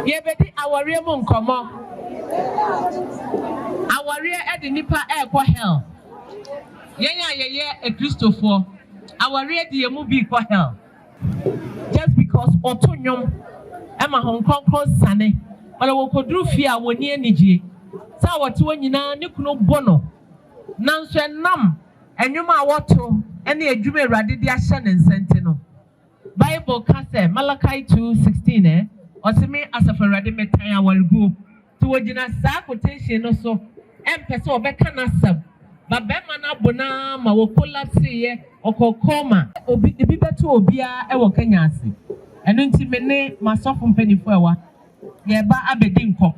Yebedi aware mu nkomo. Aware e de nipa e kwa hell. Yeye a Christopher. Aware de yemu bi kwa hell. Just because otonyom ema Hong Kong sane. Wala wokodru fia woni anije. Sa woto nyina ne kuno bono. Nanso enam enwuma woto ene adwuma Awurade de ahye ne nsente no. Bible ka say Malachi 2:16 Osimi asafa Awurade metan awalgu to wogina sa quotation no so empese obeka nasab ba bema na bona ma wo collapse ye okokoma obi beto obia e wo Kenyansi eno nti mene masofo mpanifo ewa ye ba abedi nko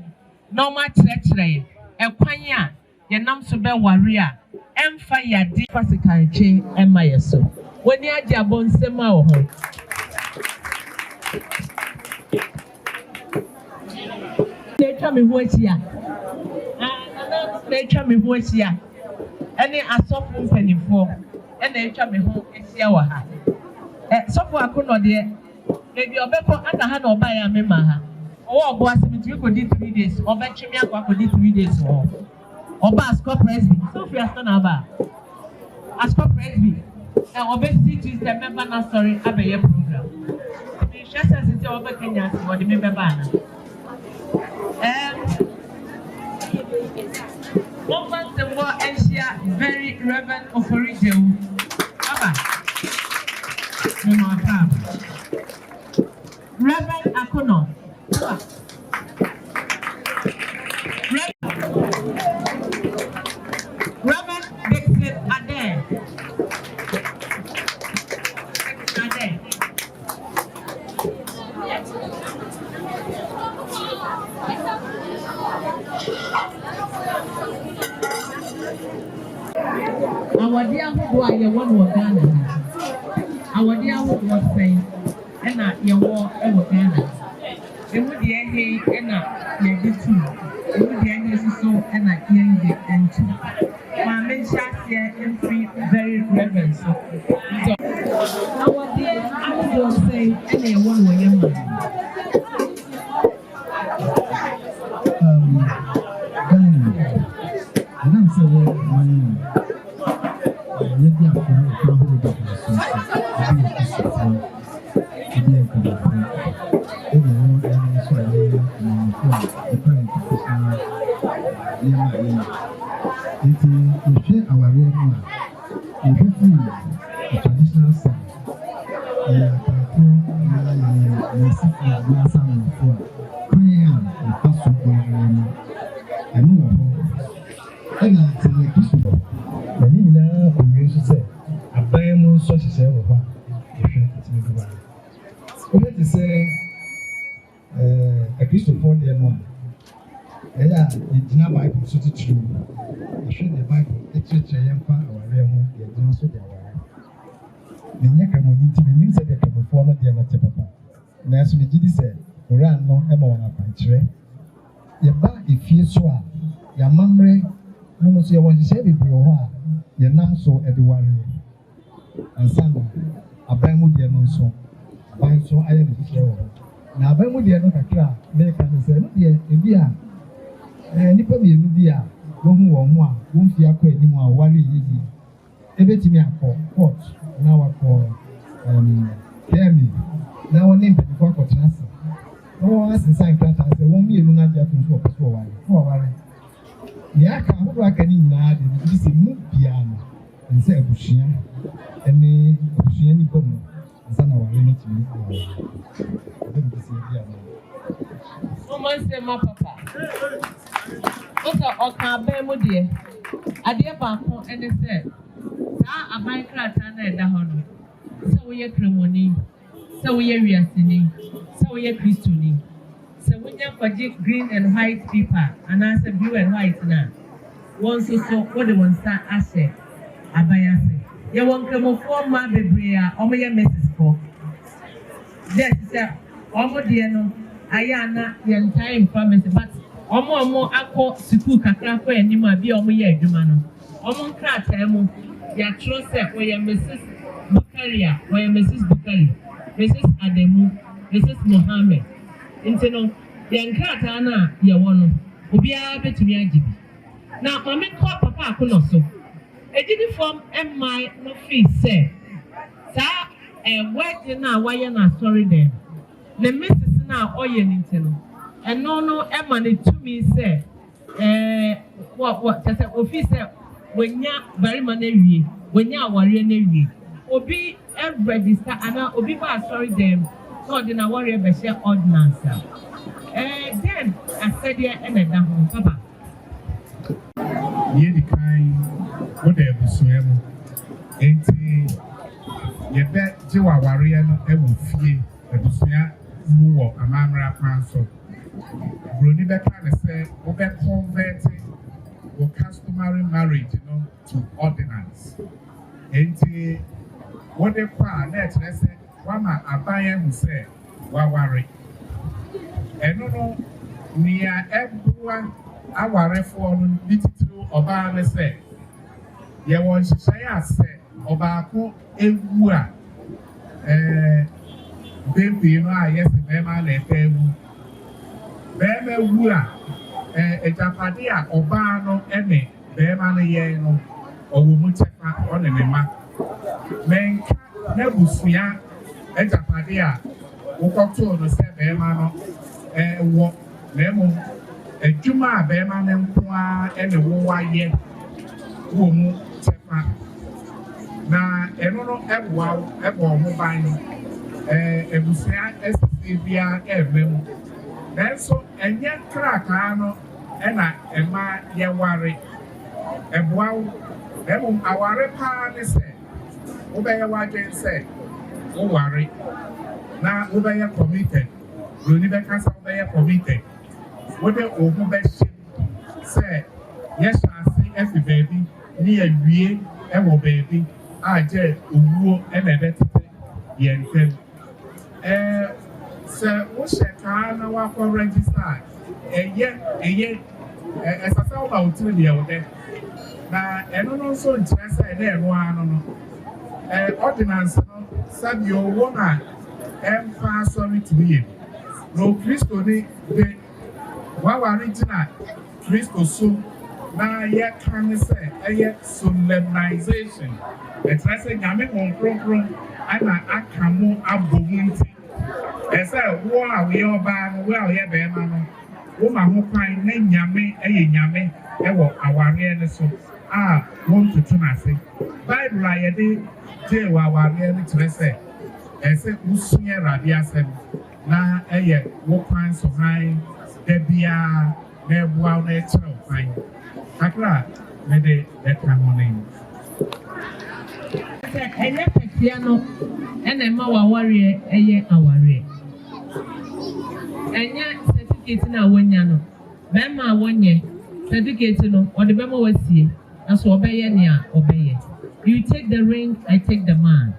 na ma kyerɛkyerɛ ekwan a ye nam so be ware a emfa yade fasikanche ema yeso woni age abonsem a wo ho Nature me hoatia. Nature me hoatia. Any asofo mpanifo. Nature me ho esia wa ha. Sofo akono de maybe obeko aka ha na oba ya mema ha. Owo obo asemi ko di 3 days. Obetwe me akwa ko di 3 days ho. Oba asko presby. Sofo asko na ba. Asko presby. Obesi Tuesday member na sorry abeye program. Me shasa se oba Kenyansi wo de member ba na. One the war Asia very Reverend Oforijo. Baba. Reverend Akono. Reverend Dixon Ade. Our dear who are your one was Ghana. Our dear who was saying, and your war ever Ghana. And with the end, and your duty. And with the end, so and young and two. My men shall here and free very reverent. So, our dear who was saying, and your one was your man. So everyone and some abamu dear no so abamu so I am now abamu dear no kakra make can say no dear ebia nipa me enu bia wo hu wo ho a wo mfi akọ enimu a wale yiyi ebetimi akọ court na wakọ kemi na woni mpanyifo akọ transa no asensan krata say wo mi enu na dia tun so opo so wale ya ka ho aka ni nyina de bi se mu bia no nse abushia ene abushia ni komo nsa na wale ni timi ko de bi se bia no so man say ma papa o ka ba mu de ade ba ko ene se sa aban krata na eda ho no se wo ye kremoni se wo ye wiasini se wo ye kristoni se wo nya kwaje green and white paper and answer blue and white na won so what they want start ase abayase ye won kremofo ma bebre a omo ye message for yes sir omo de no aya na ye time promise but omo akọ school kakra ko enimu abi omo ye adwuma no omo nkrata mu ya trust where Mrs. Bukaria, where Mrs. Bukari, Mrs. Ademu, Mrs. Mohammed. Inteno, Yankatana, Yawono, Ubia betumi ajibi. Now, my papa akunoso. A didn't form my no fee say. Sa wedding now, why you're not sorry then. The missus now, all your inteno. And no, Emma, to me say, what, just an officer, when you're very money, when you're worrying, Obi, register, and Obi, sorry them, so then I worry about your ordinance. Then I said, yeah, and then Papa. Ye the kind what they swim into ye bet Jiwa Warrior ever fear the Busia more a mamra panso. Bruni Becca said, Obe converting or customary marriage, to ordinance. Into what they call let us say, Wama Abaya who said, Wawari. And no, near everyone. Our reform little Obama said, ye want to say, Obako, Ewa, baby, yes, Bema, Letewu, Bema Wua, a Japadia, Obano, Eme, Bema, Yeno, or Wumuchefa on the Nema. Men, Nebusia, a Japadia, Wokoto, the same Bema, walk, Lemon. A Juma Beman and Qua and a war yet womb chepa. Now, a no ever mobile, a Busia Estivia Evim. Then so, and yet crackano and a ma ye worry. A wow, Emum our pan say, Obey what they say, oh worry. Now, obey a committed, Runibecas obey a committed. What the over best say, yes, I see every baby near ye, and baby, I did woo and a better yen. Sir, what's a car now for register? As I saw about 2 years there. Now, and also interested there, one ordinance, sub your woman, and pass sorry to me. No Christo, Wawa original Christo so now yet can say a solemnization. The Tracy Yamin on program and I can move up the winter. As I war we all ban well, yeah, Bemano. Woman who find name Yame, a Yame, ever our real so want to Tunasi. Bible I did tell our real to say. As a Usia Radia said, now a walk on so high. Debia, Nebual, natural fine. Akra, maybe that morning. I left a piano and a Mawa warrior a year away. And yet, certificate now when yano. Bema 1 year, certificate no, or the Bema was here, and so obey any obey. You take the ring, I take the man.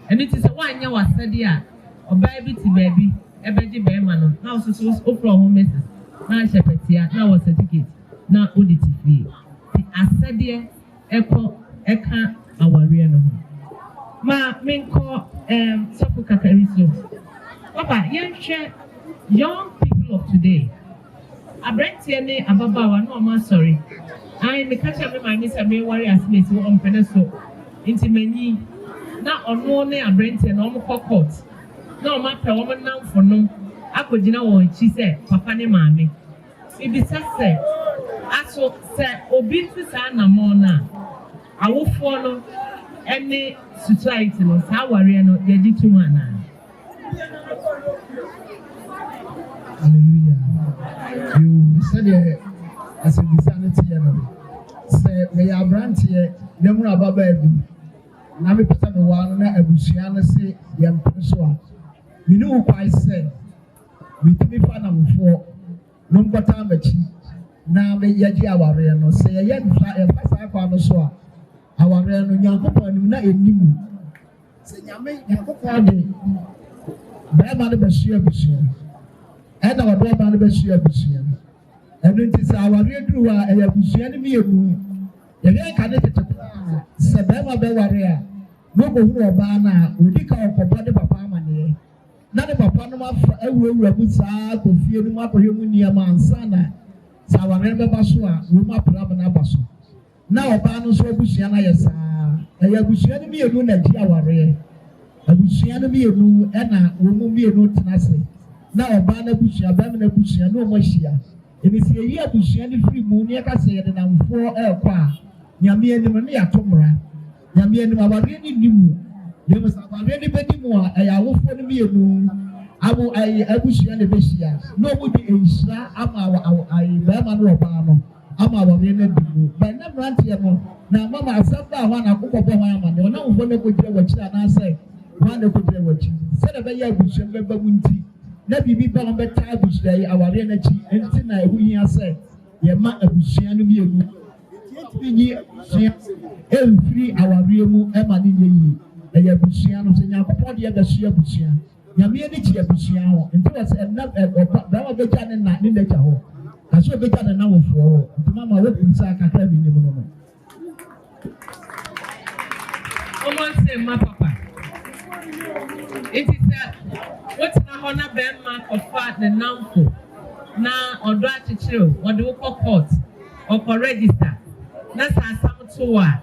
And it is a 1 year was said, yeah, or baby to baby. Ebedi Bema now so Oprah home message. Now Shepetia, now was certificate. Now ODTV. The Asadie Eka our real no. Ma Minko Sofu Kakariso. Papa, young people of today. I bring TNA Ababawa, no man sorry. I me catch up with my miss and me worry as me to on peneso. Into many now on one I bring TNA on court. No matter woman now for no. I could know she said, Papa ne mammy. It be said, I saw say, Obito Sana Mona. I will follow any society, no, Sawari, no, the Jitumana. Hallelujah. You said it as a insanity. Say, may I brand here, Nemura Baby. Nami Patan one, a Busiana say, young person. We know why I said, we to be fan of 4, no time now may yaji our real, say a young fly and pass up on the soil. Our real young couple and not a new. Say, Yammy, Yakopadi. Bad Bashir, and our bad Bashir. And it is our real crew, and a Busian. yɛyɛ ka ne tete paa sɛ bɛrima bɛware a na ɔbɛhunu ɔbaa no a ɔdi ka ɔkɔbɔ de papa amanneɛ na ne papa no afa awurawura mu saa kɔfie no mu akɔhwɛ mu nneɛma ansa na sɛ awareɛ bɛba so a wɔn mu apram no aba so na ɔbaa no nso abusua no ayɛ saa ɛyɛ abusua no mmienu na agye awareɛ abusua no mmienu ɛna wɔn mu mmienu tena ase na ɔbaa no abusua bɛrima no abusua na wɔn ahyia ebisi eyi abusua no firi mu ne yɛka sɛ yɛde namfoɔ ɛɛkɔ a nyame anim no yɛato mmara nyame anim awareɛ no nni mu yɛmu sɛ awareɛ no bɛdi mu a ɛyɛ awofoɔ no mmienu abo abusua no bɛhyia na wɔn de nhyira ama bɛrima no ɔbaa no ama awareɛ no adi mu bɛnna mmeranteɛ no na mama asɛm ba a hɔ na akokɔbɔ hɔ ama ne ɔnamfoɔ no kɔgyina wɔakyiri anaasɛ hɔ na kɔgyina wɔakyiri sɛdeɛ bɛyɛ abusua no bɛba mu nti na bibi ba no bɛta abusua yi awareɛ no akyi nti na ɛho hia sɛ yɛma abusua no mmienu nyi abusua ɛmfiri awareɛ mu ɛma ne nyɛ yie ɛyɛ abusua no sɛ nyankopɔn deɛ bɛsua abusua nyame ani kyi abusua hɔ nti wɔ sɛ bɛrima bɛgya ne n'agya hɔ na so bɛgya ne n'awofoɔ hɔ nti mama wɔpiri saa kakra bi nim no no ɔmɔnse ma papa enti sɛ wotena hɔ na bɛrima kɔfa ne namfo na ɔdɔ akyekyere wɔde wokɔ court ɔkɔ register na sɛ asam to a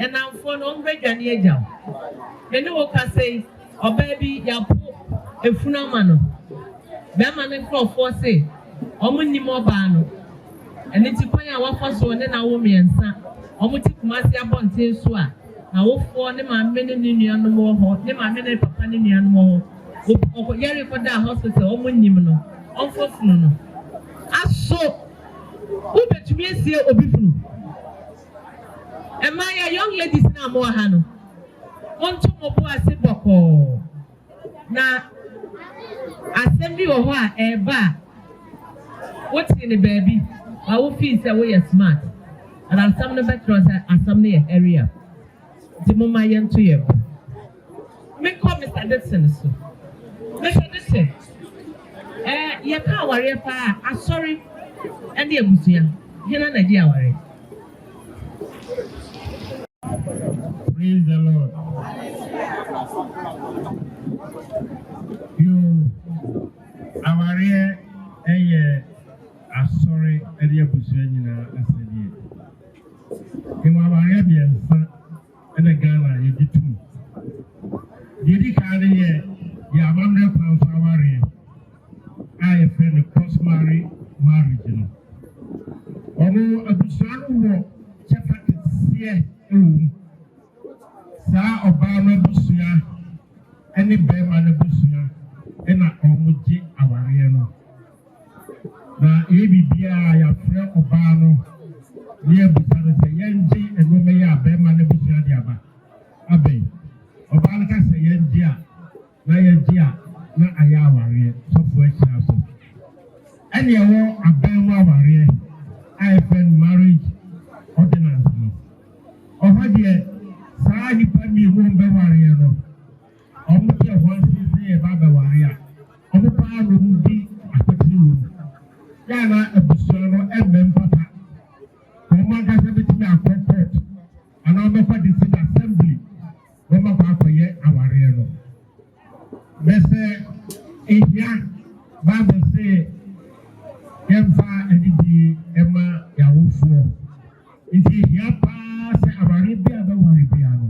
ɛnamfoɔ no ɔmbɛdwane agya wo mene wo ka sɛ ɔbaa bi yɛapo efunu ama no bɛrima ne nkurɔfoɔ se ɔmo nnim ɔbaa no ɛne ti kwan a wafa so ne na wo mmiɛnsa ɔmo ti kumase abɔnten so a na wofoɔ ne maame ne ne nuanom wɔ hɔ ne maame ne papa ne nuanom wɔ hɔ ɔkɔ yɛre kɔda hospital ɔmo nnim no ɔmfɔ funu no aso wobɛtumi asie obi funu ɛmaa young ladies na mo ha no wɔnto mo bo ase bɔkɔɔ na asɛm bi wɔ hɔ a ɛɛba a wote ne baabi a wofii sɛ woyɛ smart and asɛm no bɛkyerɛ sɛ asɛm no yɛ area nti moma yɛnto yɛ bo menkɔ Mr. Dixon so Mr. Dixon yɛka awareɛ paa asɔre ɛne abusua hena na di awareɛ. Praise the Lord. You awareɛ ɛyɛ asɔre ɛde abusua nyinaa asɛdeɛ ɛwɔ awareɛ mmiɛnsa ɛna Ghana yɛdi tum deɛ di kan no yɛ amammerɛ kwan so awareɛ a yɛfrɛ no customary marriage no ɔno abusua no wɔ kyɛfa kɛseɛ ɛwɔ mu saa ɔbaa no abusua ɛne bɛrima no abusua ɛna ɔmo gye awareɛ no na biribiara yɛafrɛ ɔbaa no ne abusa no sɛ yɛngye nneɛma yi a bɛrima no abusua de aba abɛn ɔbaa no ka sɛ yɛngye a na yɛgye a na ayɛ awareɛ sɔfoɔ akyira so ɛne ɛwɔ aban mu awareɛ a yɛfrɛ no marriage ordinance no ɔhɔ deɛ saa nnipa mmienu bɛwareɛ no ɔmo te ɛhɔ sɛ yɛba bɛware a ɔmo paa no mu di akɔkyere wɔ mu yɛana abusua no ɛmmɛm papa ɔmo ankasa bɛtumi akɔ court anaa ɔbɛkɔ district assembly wɔbɛkɔ akɔyɛ awareɛ no bɛsɛ ehia Bible sɛ yɛmfa adidie ɛma yɛawofoɔ nti ehia paa sɛ awareɛ bi a bɛware bia no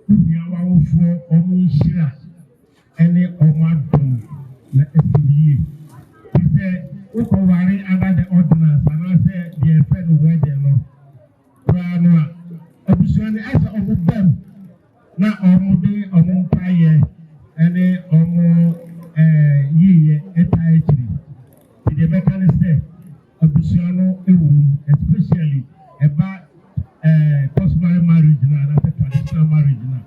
wohia w'awofoɔ ɔmo nhyira ɛne ɔmo adom na asi yie nti sɛ wokɔware under the ordinance anaasɛ deɛ ɛfrɛ no wedding no koraa no a abusua no ɛsɛ ɔmo bɛm na ɔmo de ɔmo mpayɛ ɛne ɔmo yiyɛ ɛtaa akyiri nti deɛ bɛka ne sɛ abusua no ɛwɔ mu especially ɛba customary marriage no anaasɛ traditional marriage no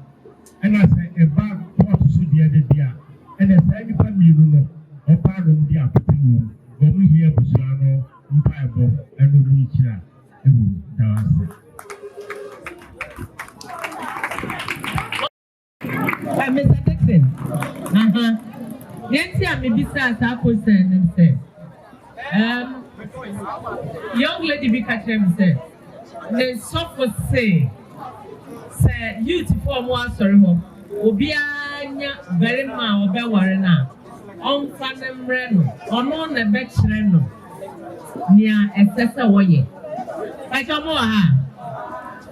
ɛna sɛ ɛba court so deɛ de deɛ a ɛna saa nnipa mmienu no ɔpaa nom de apete wɔ mu ɔmo hia abusua no mpaebɔ ɛne ɔmo nkyira ɛwɔ mu dawase. Mr. Dixon, yɛnti a mebisa saa question no sɛ young lady bi ka kyerɛ me sɛ the software say youth for more sorry home. Obianya very ma obe warena. On fanem reno. On the bet reno. Nia excessa woye. I come ha.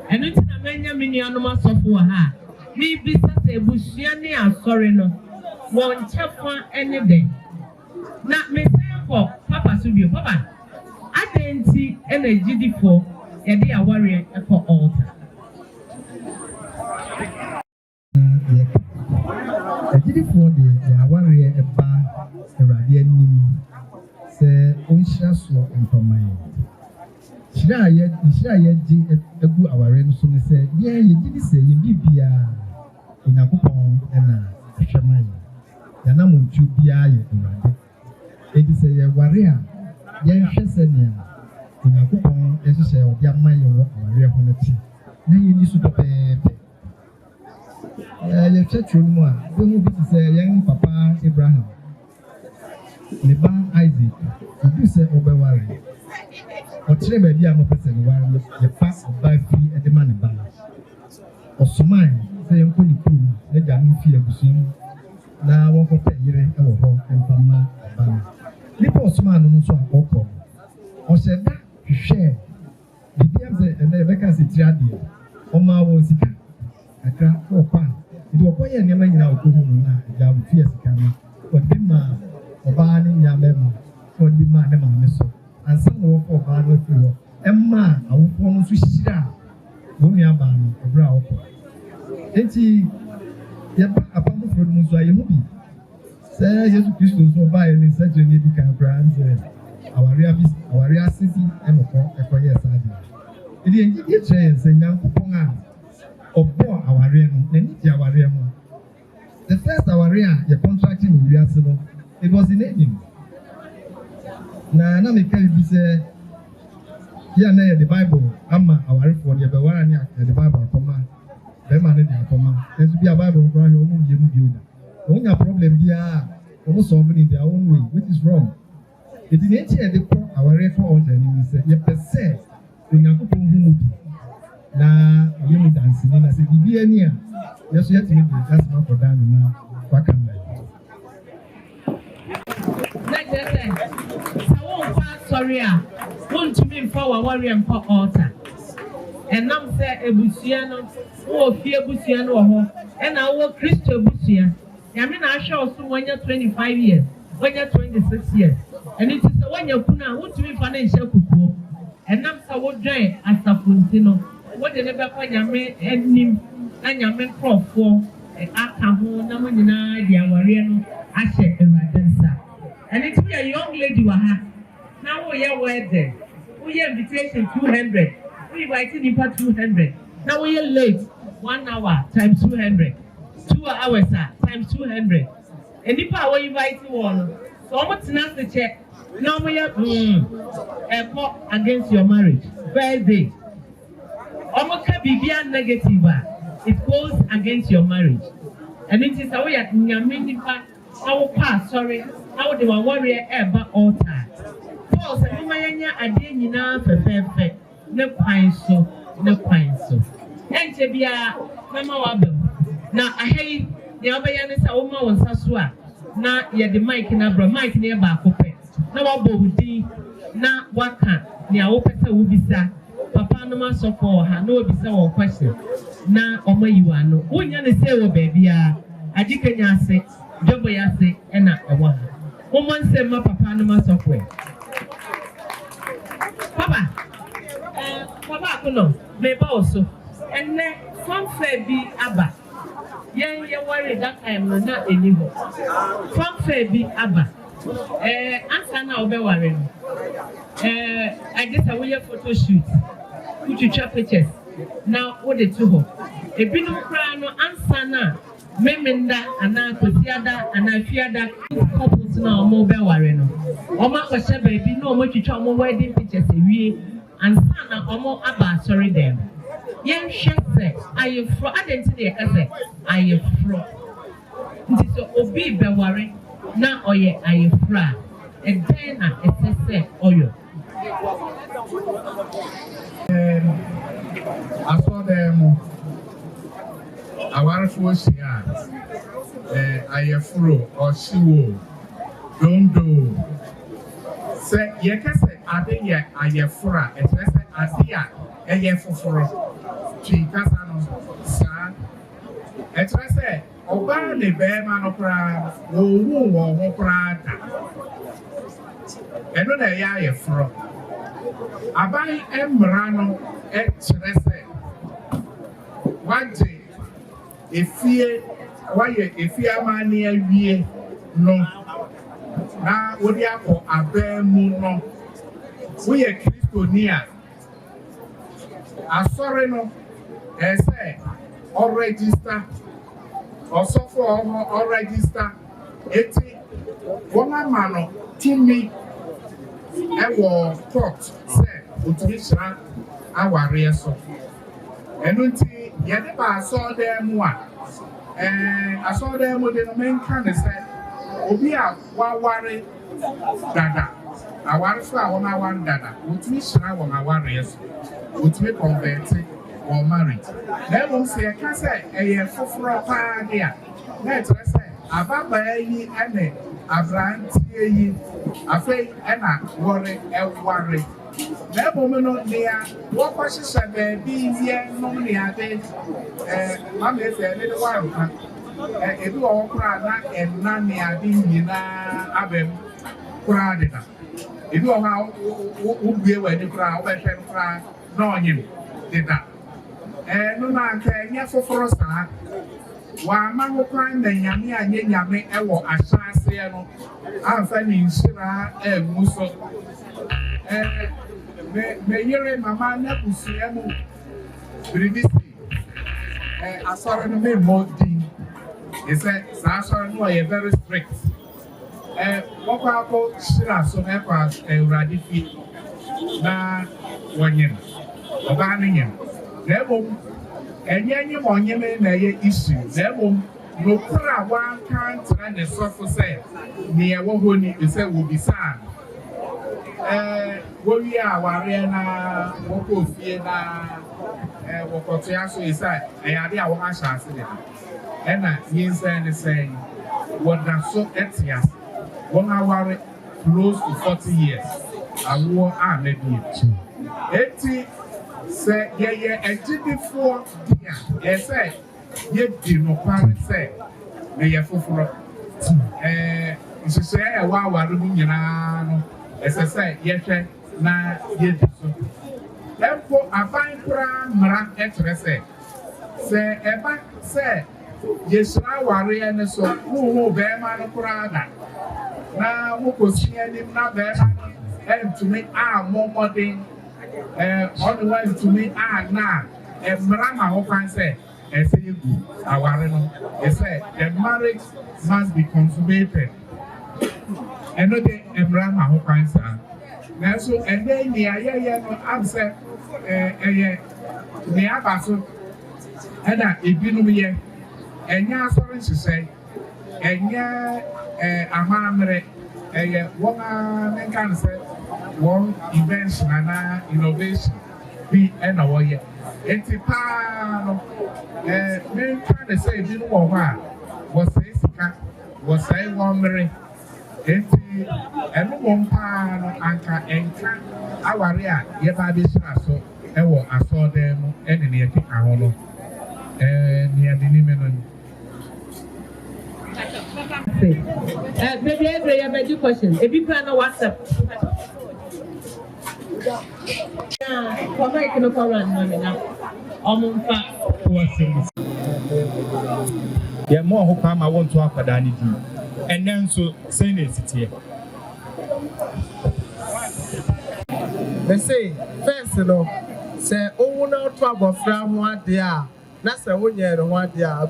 And it's a many minianoma software ha. Me be such a bushiani and sorry no. One chapter any day. Not me for Papa Studio. Papa. I didn't see any GD4. A dear warrior for altar. A GD4 day, a warrior a bar, a radiant say, Unshaso and from my end. Shira yet, a good our rain soon say, yeah, you did say you be in a coupon and a shaman. Yanamu Jubia, it is a warrior, young Shasania, in a coupon, as you say, or young man, or warrior on the tea. Now you need to pay. Your church room, don't move to say young Papa Abraham. Neba Isaac, you say Oberwari. Or Trevor, I'm a person while you pass by free at the money balance. Or Sumai, say I'm going to prove that you fear of him. Now, one for pay and Pama Bana. Little Osman also a couple. Or said that you share. The DMs and the vacancy triad. Oma was it. I can't go pan. It was quite a name in our home now. Jam fierce coming. But Bima, Obani Yamema, for the man, the man, and some of our father flew. Emma, I will follow Swishira. Bunyaban, a brow. Eti, Yapa, upon the fruit Musai movie. Say, yes, Christians so buy in such a lady can brands. Our real city, and a quiet side. It didn't get chance and young Ponga. Obo our realm, our realm. The first our real, your contracting with Yasino, it was in Egypt. Now, I can say, here the Bible, Amma, our for the Bawarania, the Bible, Poma, the man in the Poma. There's to be a Bible for your own builder. Only a problem here, almost solving in their own way, which is wrong. It is nature the poor our record, and we say, you per se, when you go to na yemu dancing na say bibi ania yes yet me that's not for down now wakama na jese sawo fa sorry a won to me for wa warrior mpo altar enam say ebusua no wo fie ebusua no ho e na wo Kristo ebusua ya me na ahwe oso wonya 25 years wonya 26 years and it is wonya kuna wo to me fa na nhye kukuo enam say wo dwen asafonti no what the never find Yame and him and Yamen crop for Akaho, Namanina, the Awariano, Ashe, and Madensa. And it's me a young lady, Waha. Now we are where there. We have invitation 200. We invited him for 200. Now we are late 1 hour times 200. 2 hours times 200. And if I were invited one, so much not the check. Now we are a court against your marriage. Thursday. Negative, it goes against your marriage. And it is a way at Nyaminipa, our past, sorry, how they were warrior ever altar. Paul said, Mayanya, I didn't know for fair, no pine so, no pine so. And to be a Mama Wabel. Now, I hate the Abayanis, a woman was Sasua. Now, you're the mic in Abra, mic near Bacope. Now, I'll be now, what can't near Opesa will be sad. Papa no man so for her no be say one question na omo yiwa no wonya ne say wo baby a agi Kenyansi jobo ya say e na e wa woman say ma papa no man so for papa kono me ba oso enne fanfa bi aba yen ye worry that time no na eni ho fanfa bi aba answer na obe worry no I guess I will photo shoot. Put your pictures. Now, what the two? A bit of crown answer now. Memenda and I could see that and I fear that couples now mobile warren. Oma Kosha baby, no much you try more wedding pictures and son or more about sorry them. Young chef said, I am fro. I didn't say I am fro. It is a obi beware now or ye I am fra. And then I say oil. I saw them. I want to see Ayefuro or Shiwo. Don't do. Say, you can say, I think Ayefura, and say, I see Ayefuro. Chikasano, son. And I say, Oba the bear man opera, who opera. And when I Ayefuro. Abai Emrano, Express. One day, if you money a no, now what you have for a bear moon, we are Christonia. I sorry no, I say, or register, or so for or register, 80 one man to me, I will court, say, Utisha, our real so. And until I saw them one, and I saw them with the main kind of said, Obia, what worry, Dada. I want to fly on one Dada, which means I want my warriors, which may convert or married. They won't say, I can say, a year for a party. Let's say, about by any, a brand, a fake, and a worry, a worry. That woman on there, what was she said, being here, normally I did. Mamma said, little while. If you all cry and none near being Abem crowded. If you are how would be when you cry, when you cry, no, you did that. And no man can, yes, for us. While man will cry, then Yami and Yami, I will assassin. I'm finding Sira and Musso. Me hear mama na kusiemu previously I saw no me more thing he said so no are very strict what ko shira so me kwa uradi fi na wonyem oba ne nyem na bom enye wonyem na ye issue na bom no kra wan kan tra ne sofo say ne ye wo honi be say wo bisa we are Warriana, Woko Fiena, Wokotia, so is that I had a woman chance. And I saying, what that's so etias 1 hour close to 40 years. I wore a maybe 80 say, yeah, and before, yeah, say, yet did no parent say, may you for she say, wow, I don't know. As I say, yes, na yes. Therefore, I find Mara say, Eba say, yes, I worry and so who bear man Prada. Now, who could see any not bear and to me, more modern, otherwise to me, now, and Marama, who can say, and say, I worry no. They say, the marriage must be consummated. And no day, Abraham, who finds her. Now, so, and then the Aya no answer, the Abaso, and that if you know me, and ya sorry to say, and ya a hammer, one can say, one invention and innovation be an away. It's a pan, men trying to say, you know what was say one. And one pan anchor and our rear, yet I be so, and what I saw them and near Kikahono and near the Nimen. Maybe every year, my question. If you plan a WhatsApp, for my can run, mommy now. Yeah, more who come, I want to have a Danny. And then so send it here. They say, first, you know, say, oh, no trouble from one day. That's a 1 year and 1 day. I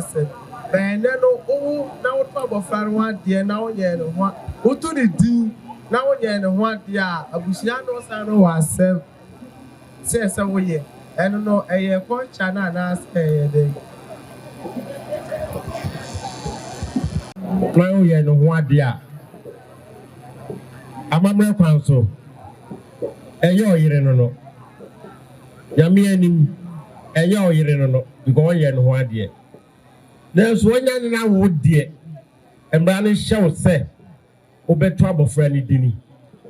said, and then, oh, now trouble from 1 day, now year and 1. What do they do? Now 1 year and 1 day. Abusiano Sano was said, says so, yeah. And no, a year for China and ask a day. 1 year and 1 day. I'm a council. And you're here, no. Yamianim, and your no, because you're no idea. There's one young now would dear, and Brandon shall say, Obe trouble friendly dinny.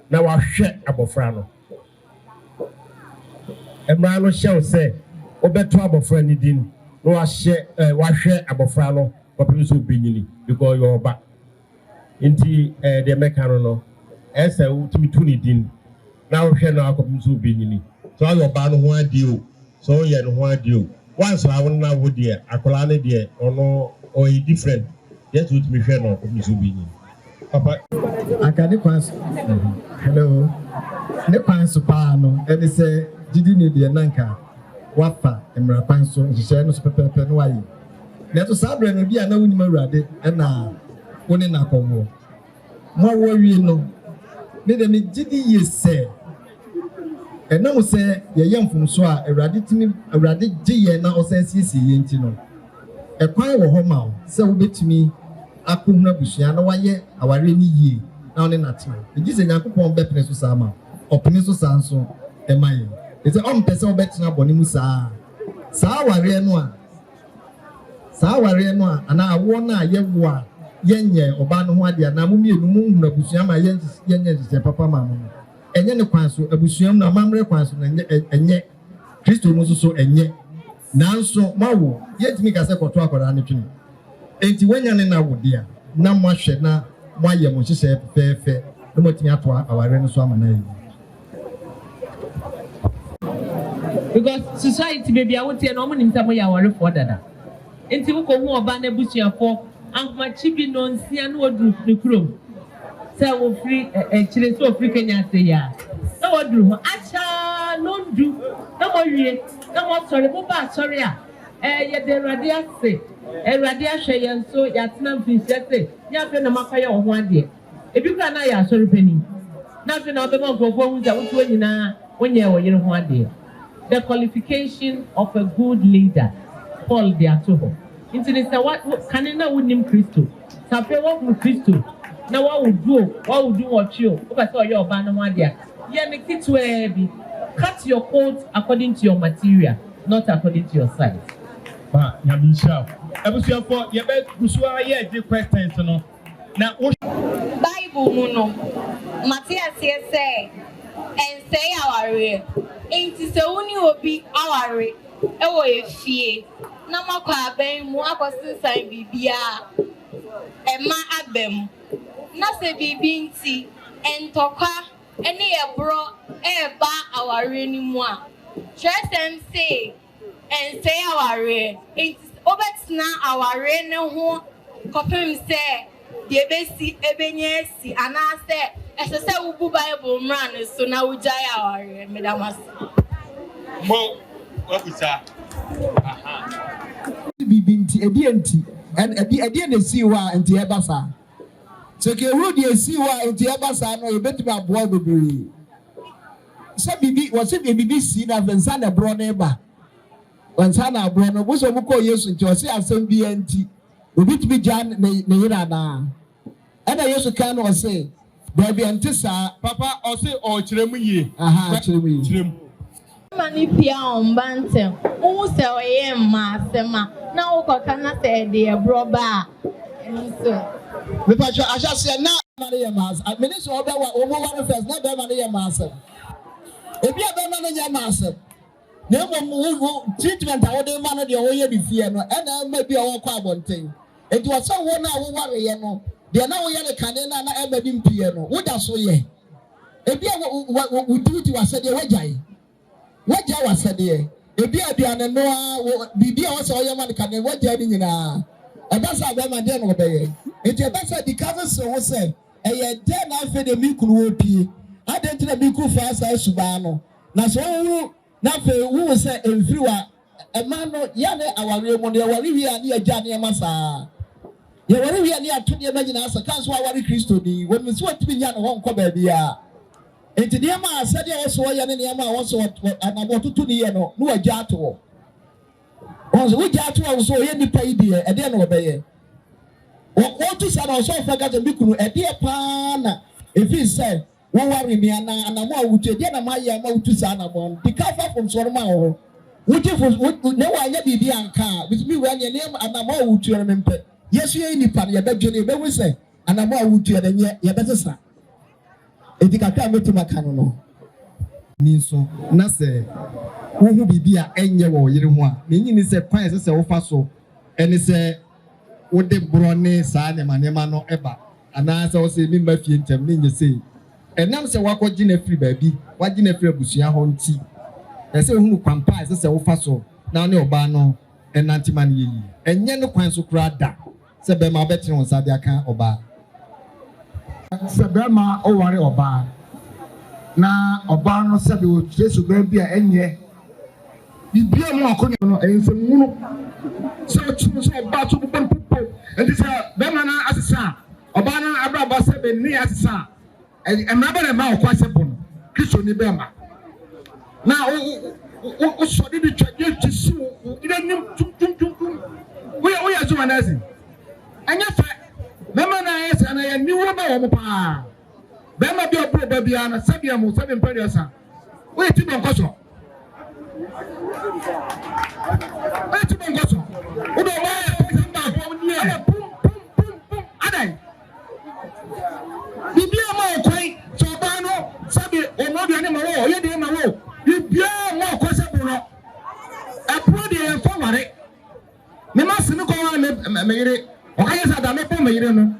Now I'll share about Frano. And Brandon shall say, Obe trouble friendly dinny. No, I share about Frano, but people will be because you're back. Inti the mechanical, as I would be 20 din. Now, share now, people will be so I will ban one deal. So, yeah, one deal. Once I will now would dear, I call on dear or no, or a different. Yes, with me, share now, people will be Papa, I got the pass. Hello. The pass pano, and they say, did you need the Nanka? Wafa, and Rapanso, the Shanos Pepper Penway. Let us have a be a no number and now. One in a combo. More worry no. Let me did ye say. And now say, ye young from Swa, a radit G now says Yentino. A quiet home, so bit me. I couldn't have Bushiana, why ye, our rainy ye, now in that time. It is a Yakupon Bepnes Sama, or Peninsula Sanso, and mine. It's an own person better Bonimusa. Sawa Renoa. Sawa Renoa, and I won a year. Yenye obano wadia na mumie numu na busuama yenye se papa mama enye ne kwanso abusuam na mamre kwanso na enye Kristo mu so enye nanso mawo yetimi ka se koto akwara ne twene enti wanya ne na wodia na mwahwe na mwaye mo hyehyɛ fefe na motimi ato aware no so ama na yi because society baby awote na omo nimta mo ya aware for dada enti wo ko hu oba na busuafo Anma chibi no nsia no odru krom say wo free chile so free Kenyansi ya na odru acha no ndu na mo wie na mo sori mo ba sori a ye de Awurade ase Awurade ahwe yen so ya tena mfisi ya fe na makaya wo ho ade ebi kra na ya sori pani na fe na obema nkofo hu za wotu nyina wonye wo yire ho ade. The qualification of a good leader Paul de atoho into this what can na wonim Kristo safe wo mu Kristo na wa would do what you over say your ba no ho ade ye ne kitwe bi cut your coat according to your material not according to your size. Ba ya bi sha abusuafo ye be kusua ye di questions no na Bible mu no Matthias say and say aware enti se woni obi aware e wo efie na makwa ben mu akosinsan bibia ema abem na se bibi nti entokwa ene yebro eba aware ni mu a chesem say and say aware enti obetna aware ne ho kopem say de besi ebenye si anase esese ubu Bible mran so na ujai aware medamas mo wakusa bibinti edienti and edi na siwa enti ebasa so ke hu de siwa enti ebasa no yebetumi aboa bebere se bibi wo se bibi si na vensa na bro na eba vensa na bro no bo so mu ko Yesu nti o se asem bi enti obitumi jan na yira na ana Yesu kan no se baby antisa papa o se o kiremu ye kiremu mani pia ombantem o se oye ma sema na o ko kana se de broba enso me pa aja se na mani ya mas minister oba wa o mo one first na be mani ya mas ebi aba mani ya mas na mo treatment a wo de ma no de o ye bi fie no e na ma bi o ko abonten enti wo se wo na wo ware ye no de na wo ye le kane na e ba bi mpie no wo da so ye ebi wo duty wa se de wajai waja wasade ebi aduane no bibi a wose oyema kane waja ni nyina ebasa be ma de no beye enti ebasa di cover so wo se eye de na afa de mikuru opie adenti na mikuru fa asa suba no na so wu na fe wu se emfiri wa ema no ya ne aware mu ne aware wi ani agya ne ma saa ye ware wi ani ato ne ma nyina asa kan so aware Kristo ni wo mi so atimi nya no ho nko ba bia enti de ma asade a so ya ne ne ma wo so anabotutu ni ye no no agya ato wo so agya ato wo so ye nipa ide e de no obeye wo tu sa na so fa ga de bikunu e de pa na efi se One worry me and I'm with you, then my amount to Sanabon. The cover from Sorma. Which if no one yet be and car with me when your name and I'm all to remember. Yes, you ain't part your bedroom, but we say, and I'm all to you, and yet better son. If you can't make to my canon. Ninso, Nase, who be dear and your one, meaning is a price as a offer, and it's a what the brownie son and my name no ever. And as I was saying, my fiend, you say, and now say, what dinner free baby, what dinner free bushia home tea. I say, who comprise as a offer, now no bano and anti money, and yet no quite so crowd that. Said my betting on Sadia or bar. Sabema o wari oba na oba no sabi o Jesu bia enye bibia mo akonya no ensemu so chu so oba to bom popo enti say bema na asesa oba na abraba sabi ni asesa emraba na ma okwase bon Kristo ni bema na o so di twaje tisu ide nim tum we ya zo anazi anya fa Bema na yes and I knew about Opa. Bema be a poor babiana, Sabiamu, 7 period. Wait to Bongoso. Wait to Bongoso. Adai. Bibia mo kwai, Sobano, Sabi, or not the animal, or you did my row. Bibia more possible. I put the former. Me must look on me. Okay, so that me me yire no.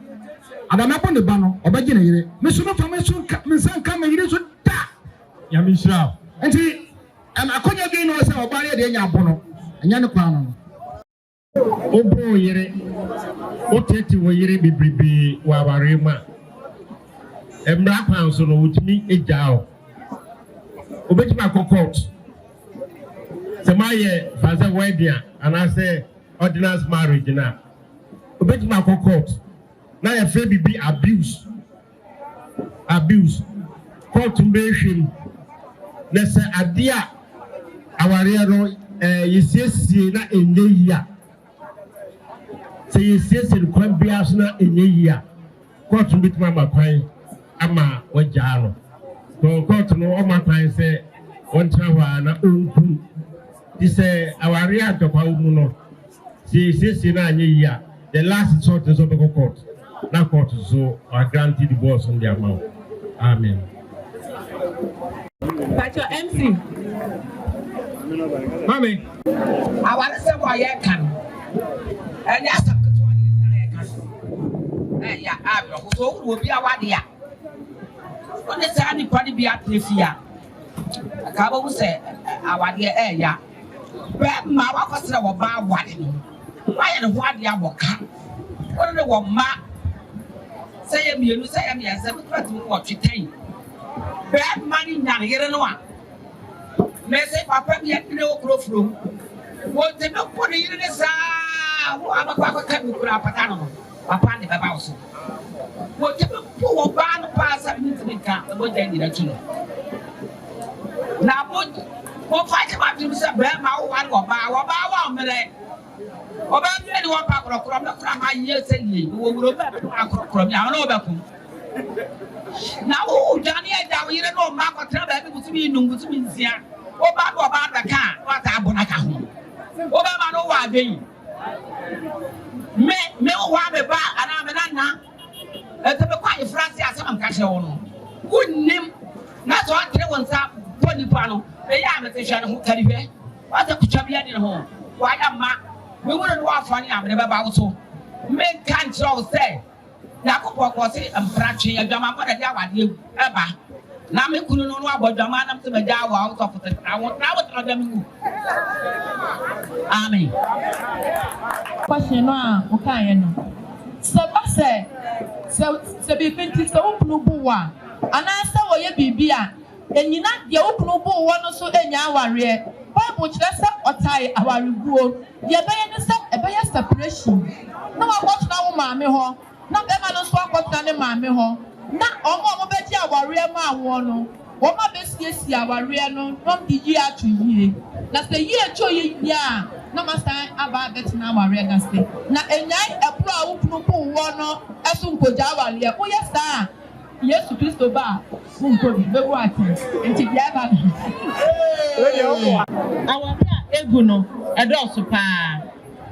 Ada me pon de ba no, oba gina yire. Me so no formation me san ka me yire so da. Ya mi shira. Enti am akonya ge no se oba ye de nya abo no. Anya ne kwa no. Obo yire. O tete wo yire bibibi wa warema. Emra kwan so no wutimi ejao. Obetima court. Se maye faza wedding and I say ordinance marriage na. Obetima court. Now your baby be abuse. Court mbehwem. Na se adia aware no yesiesie na enye ya. Se yesiesie kwan bia so na enye ya. Court mbitima makwan ama wagya no. Court no o makwan se wontra wa na onku. Di se aware atokwa mu no. Se yesiesie na enye ya. The last resort is open court. Now court so are granted divorce on the amount. Amen. But your MC. Mommy. I want to say why I can. And yes, I'm going to yeah, I will be a wadia. What is the party be at Trifia? A couple will say, our dear yeah. But my wife was about what? Why and what the other can? What do you ma? Say a meal, say a meal, what you think. Bad money, none here no one. May say, Papa, be at no proof room. What the milk put in the sound? I'm a papa can grab a animal upon the house. What the poor barn pass up into the car, what they did at you. Now, what fight about you, Mr. Bad Mouth, one or bow, minute. Oba ni wa pa kro na kra ma ye se yi wo wuro ba kro ya no ba ku na wo jani e da yire no ma ko tra ba bi butumi nu butumi nsia oba da ka wa ta abona ka ho oba ma no wa den me wa me ba ana me na e te be kwa France asam ka hye wo no wonnim na so atre wonsa poni pa no e ya me te hye no ho kari hwe wa ta ku chabia ni ho wa ya ma we wouldn't walk funny. I'm never about to make control say. Yakupo was it and Prachi and Jama, what a Java you ever. Now me couldn't know about Jama to the Java out of it. I want now to them. Amen. Question okay, no. So be 20 so Nubuwa. And I saw what you be and you not the open one so in your Bible just or tie our reward. You better separation. No, I watch now, mammy ho. Not ever no swap what done, mammy ho. Not all more better our real man one. What my best yes, our real no, from the year to year. That's the year to year. No, master, about that now, our real state. Now, a night a pro who one as soon as Java. Oh, yes, sir. Yesu Kristo ba munkobi bewu ati nti bia ba awari a egu no edoso pa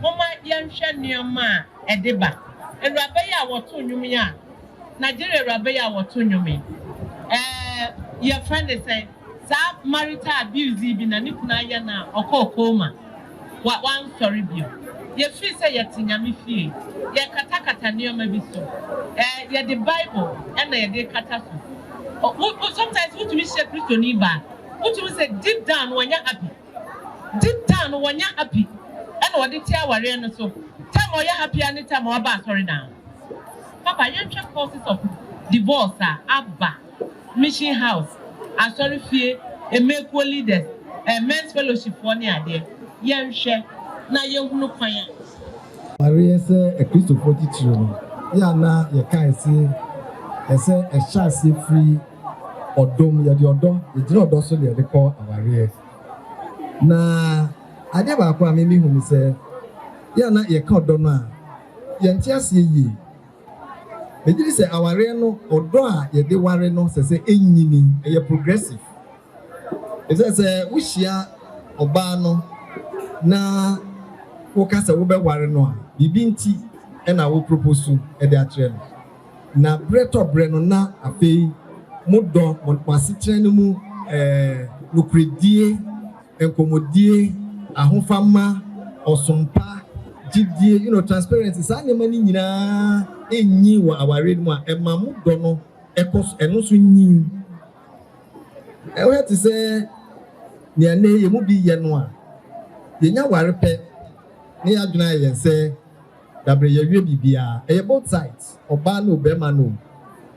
mama yenhwe nneoma edeba ewurabe ya woto nnwumi a Nigeria ewurabe ya woto nnwumi your friend is saying sa marital abuse bi na nikuna ya na okokoma wa one story bio ye feel say ye tinyame fie ye kata nneoma bi so ye the Bible and ye dey kata so sometimes what we say Christian iba what we say deep down when you happy and what they tell aware no so time or you happy anytime or ba sorry now papa you check causes of divorce abba mission house sorry fie make leaders men's fellowship for near there ye share na ye hunu kwan Maria say a Christo 42 ya na ye kan say ese a chance free odom ye di odom ye di odom so ye dey call aware na ade ba kwa me hu ni say ya na ye ka odom a ye ntiase yi me di say aware no odom a ye dey ware no say enyini ye progressive e say wo hia oba no na wo kasa wo be ware no a bibi nti e na wo propose e dey atre no na breto bre no na afei mudo monpasitre no mu nukredie enkomodie ahofama osompa gidie transparency sa nyama ni nyina enyi wa aware mu a ema mudo no ekos eno so nyi e we ti say ne ane ye mu bi ye no a ye nya ware pe ne adwuna ye say dabre ye wie bibia e both sides oba no be ma no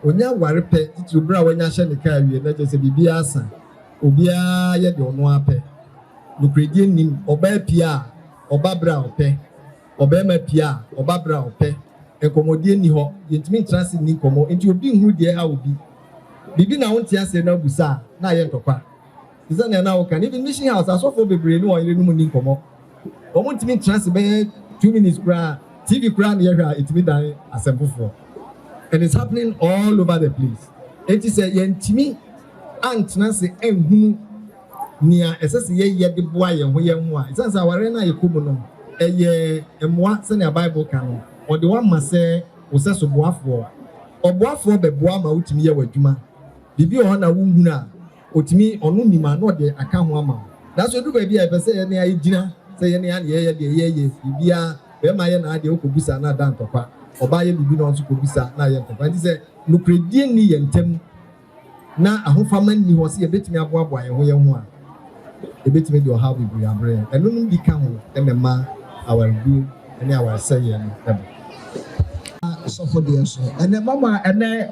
onya ware pe titru bra wanya hye ne ka wie na je say bibia asa obia ye de ono ape nukredie nim oba pia oba bra ope oba ma pia oba bra ope enkomodie ni ho yentimi transit ni komo enti obi hu de ha obi bibi na wontia se na busa na ye ntokwa isa na wo kan even mission house asofo bebre ni won yire no ni komo omo ntimi transit be 2 minutes kra TV kra na ye hwa etimi dan asempofo and it's happening all over the place it is a yentimi antna se enhunu nia esese ye de boa ye ho ye ho a isansa ware na ye komu no eye emwa se na Bible kan no o de wa ma se wo se so boafo oboafo be boa ma utimi ye wadwuma bibi o na wunhunu a otimi onu nima na o de aka ho ama that's why do ba bia be se ye na ayigina se ye na ye de bibia be ma ye na ade okobusa na dan topa oba ye bibi no nso kobusa na ye topa nti se nukredie ni ye ntem na ahofama ni ho se ye betimi aboaboa ye ho a ebetime do how we bring abre eno no bi ka ho emema our do any our say ye no so for the so ene mama ene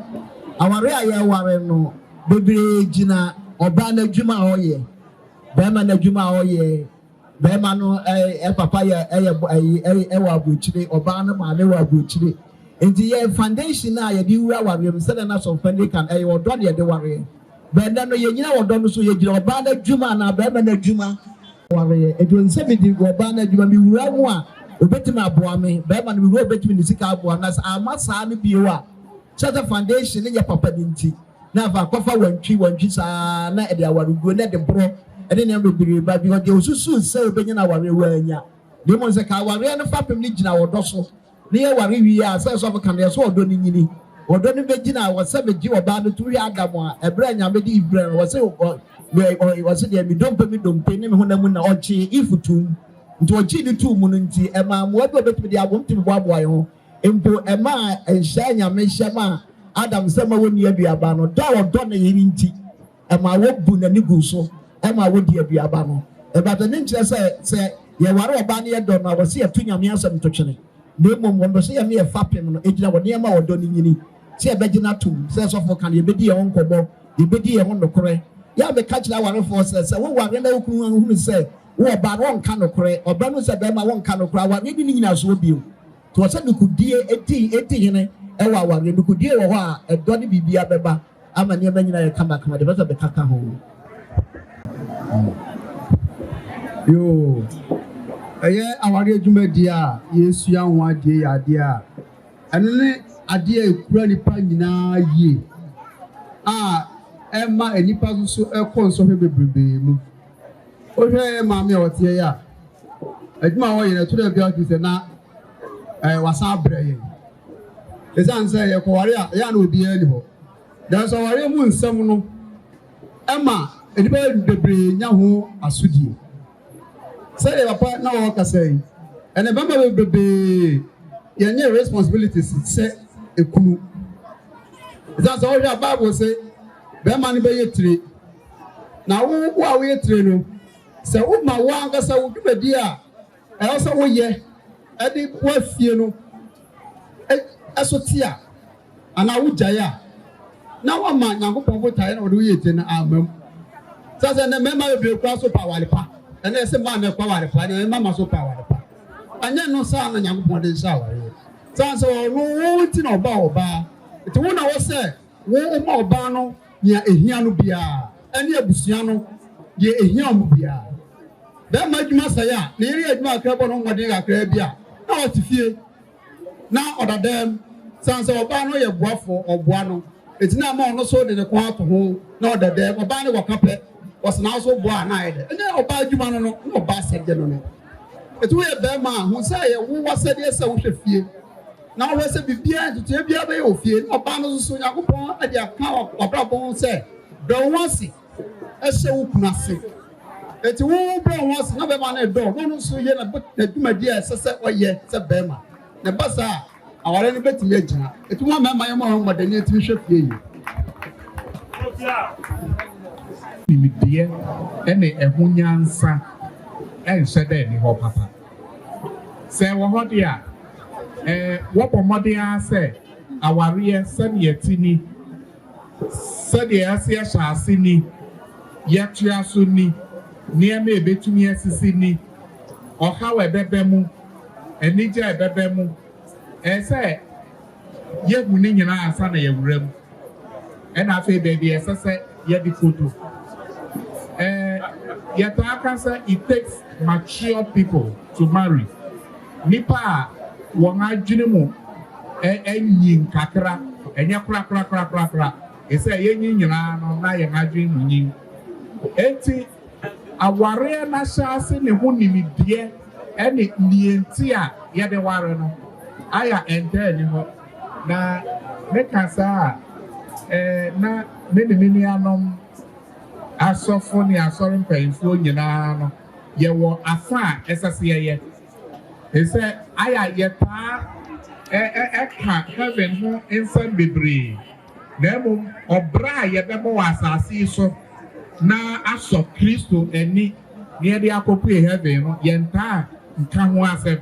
aware aye ware no bebre gina oba na dwuma oye be ma na dwuma oye be ma no papa ye wa abuchire oba na ma le wa abuchire enti ye foundation na ye di wura ware no se na so funding kan odo de ware benda no ye nyina wodo no so ye gira oba na dwuma na be ma na dwuma ware edun se bi di oba na dwuma mi wura mu a obetima aboa me be ma no mi wura obetimi ni sika aboa na ama saa no biwa a church foundation ne ye papa dinti na va kofa wantwi saa na e de awarugo na de bro e de ne bebiri ba bi o de osusu se obenya na ware wanya de mo se ka ware no fa pem ni gina wodo so ne ye ware wi a se so kan de so wodo ni nyini wodo ni begina wo se beji oba no tuwi adamu a ebra nyame di ibra wo se wo se de mi dompe ne me honamu na ochi ifutum nti ochi ni tu mu nti e ma mo obi obetimi de abom timi boaboa ye ho empo e ma enhya nyame hya ma Adam se ma woni aduaba no da wodo na yiri nti e ma wo bu na ni gu so e ma wo di aduaba no e ba de nkyere se ye ware oba na ye do na wo se ye tu nyame asem to twene na mom wo se ye me ye fapem no ejina wo ne ma wodo ni nyini se e begina tum se so fo kan ye bedi ye ho nkobo ye bedi ye ho nokore ya be ka kira ware fo se wo ware na okunu hu se wo ba won ka nokore oba no se be ma won ka nokore ware bi ni nyina so bio to se nukudie eti hene ewa ware nukudie wo ho a edo ne bibia beba ama ne nyina ye kama de be be kaka ho yo eye aware adwuma di a yesu anwa die ya ade a ene ne ade a ekura nipa nyina yie Emma and Nipa so a console baby. Okay, mammy or Tia. At my way, to the girl is not was our brain. His answer, a Korea, Yan would be anymore. There's a moon, someone Emma, and the brain, Yahoo, a sweetie. Say a partner, what I say, and a member will be your responsibilities, say a coup. That's all your Bible say. Be money be a tree. Now who are we training? So who my one got so do a dear. I also want ye. I did what you know. Asotia. And I would jaya. Now one man, I go for time or do it in album. So then the member will be across the power. And there's a man of power, and mamma so power. And then no son and young body shower. So no thing about bar. It's one I was said, one more bano. Near a hiano bia, and near Busiano, ye a hiano bia. That might masaya, nearly a mark up on what they are crabia. Now to fear. Now, other them, Sans of Bano, your waffle or guano. It's not more no so than the quarter home, nor the dem, or Bano or Capet was now so born either. And then about you, man, no bastard gentleman. It's we a bear man who say, who was said yes, I should fear. Now let's be behind to tell you about your fear. No banners so young upon at the account of Brabon say, don't want see. I say, nothing. It's all brown once, never man a dog. No, so yet, but the my dear, Sassa, or yet, said Bema. The bazaar, our any better legend. It's one man, my own, but the native should hear you. Dear, any a Hunyansa, and said any ho papa. Say, what dear? What Modia said, our rear Sunny Tini, Sunny Asia Shasini, Yatia Sunni, near me between Sissini, or how a bebemu, and Nija a bebemu, and say, yet winning in our son a room. And I say, baby, as I said, yet the photo. Yet I can say it takes mature people to marry. Nipa. Wong adwene enyin kakra enya kra e say yenyin nyina no na ye adwene munyin enti aware na hyase ne ho nimidie ene nienti a ye de ware no aya ente ni ho na me kasa na me ni anom asofo ni asori mpanyimfo nyina no ye wo afa esase ye he said, I yeta heaven ho inside bebre. Nemo obra yebemo asasi so na aso Kristo eni near the akopue heaven no yenta nka ho asem.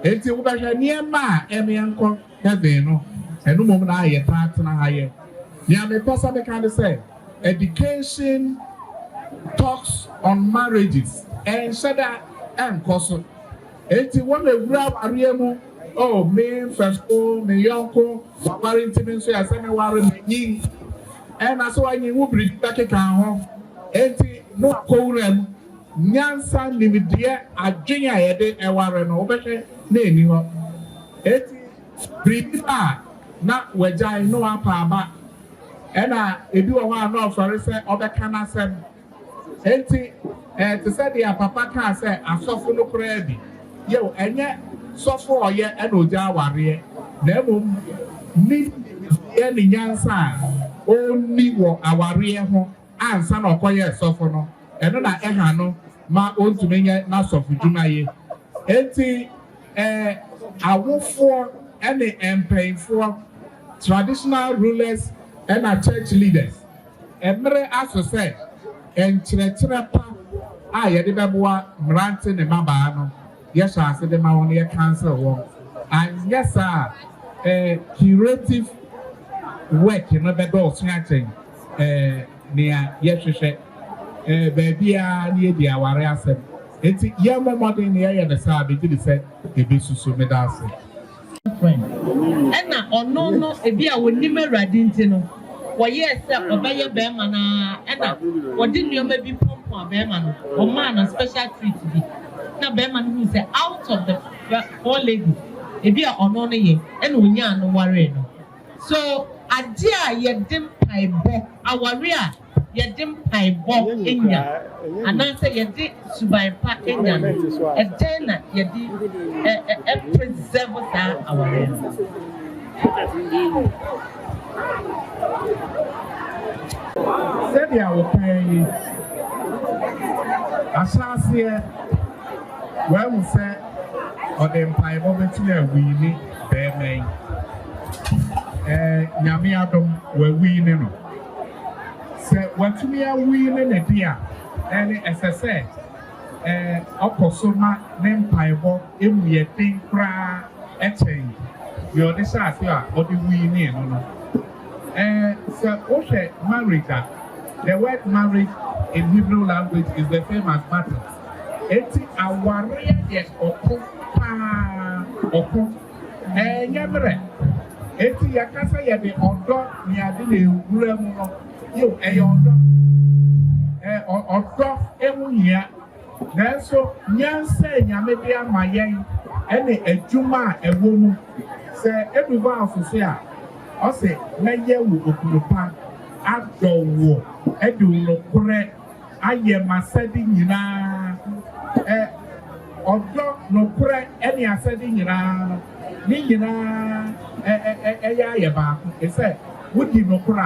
Enti wo behwe niema emianko heaven no enu mom na yeta tena haye. Nia me person me kind of say education talks on marriages and shada and koso. Eti one a grab ariemu oh me first oh me yonko wari ntimi so ya se me wari me and aso anyi wo bri take kan ho eti no akowrem nyansa nimidie adwenya yede e wari no obehwe na eni ho eti bri pa na wajai no apa aba ena ebi wo ha na ofare se obeka na sem eti to say the papa can say asofo no kra bi yo enye sofo oye ena oja aware na emom ni eni nyansa oni wo aware ho ansa na okoye sofo no eno na eha no ma ontumenye na sofo dwumaye enti awofo ene empayfo traditional rulers and our church leaders emre aso say enkyerɛkyerɛ pa a yɛde bɛboa mmerante ne mmabaa no yɛhyɛ ase de ma wɔn yɛ cancel wɔn and yes curative work no bɛdɔɔso akyɛn nea yɛhwehwɛ baabi a ne yɛdi aware asɛm enti yɛmmɔ mmɔden ne yɛyɛ ne saa bɛgye de sɛ ebi susu meda ase ɛna ɔno no ebi a wɔnim awurade nti no wɔyɛ sɛ ɔbɛyɛ bɛrima na ɛna wɔde nneɛma bi pɔmpɔn bɛrima no ɔmaa no special treat bi na bɛrima no hu sɛ out of the four ladies ebi a ɔno no yɛ ɛna onyaa no ware no so ade a yɛde mpaebɔ aware a yɛde mpaebɔ enya anaasɛ yɛde suban pa enya no ɛdɛn na yɛde preserve saa aware no sɛdeɛ wɔpɛɛ yi ahyɛaseɛ wɔahu sɛ ɔde mpaebɔ bɛtumi awini bɛɛma yi nyame adom wawini no sɛ watumi awini ne de a ɛne ɛsɛ sɛ ɔkɔ so ma ne mpaebɔ emu yɛ den koraa ɛkyɛn deɛ ɔde hyɛ ase a ɔde wini no no sɛ wohwɛ marriage a the word marriage in Hebrew language is the same as marriage. Eti awareɛ yɛ ɔko paa ɔko nyɛmmerɛ eti yɛkasa yɛde ɔdɔ ne ade na ewura mu no yo ɛyɛ ɔdɔ ɛho hia nanso nyansa nyame de ama yɛn ɛne adwuma a ɛwɔ mu sɛ eduba asose a ɔsɛ mɛyɛ wo okunupa adɔ wo ɛde wo nokorɛ ayɛ masɛde nyinaa ɔdɔ nokorɛ ɛne asɛde nyinaa ne nyinaa ɛyɛ ayɛ baako ɛsɛ wodi nokorɛ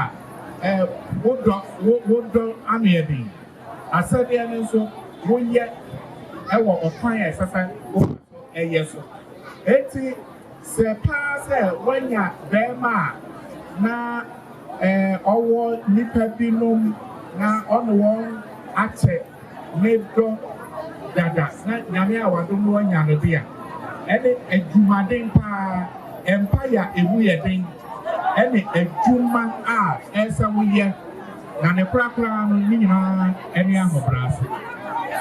a wodɔ ano yɛ den asɛdeɛ no nso woyɛ ɛwɔ ɔkwan a ɛsɛ sɛ ɛyɛ so eti sɛ paa sɛ wɔnya bɛrima a na ɔwɔ nipa binom na ɔne wɔn akyɛ ne dɔ dada na nyame a wadom wɔnya no bi a ɛne adwumaden paa empire emu yɛ den ɛne adwuma a ɛsɛ woyɛ na ne korakora no ne nyinaa ɛne ahobrɛase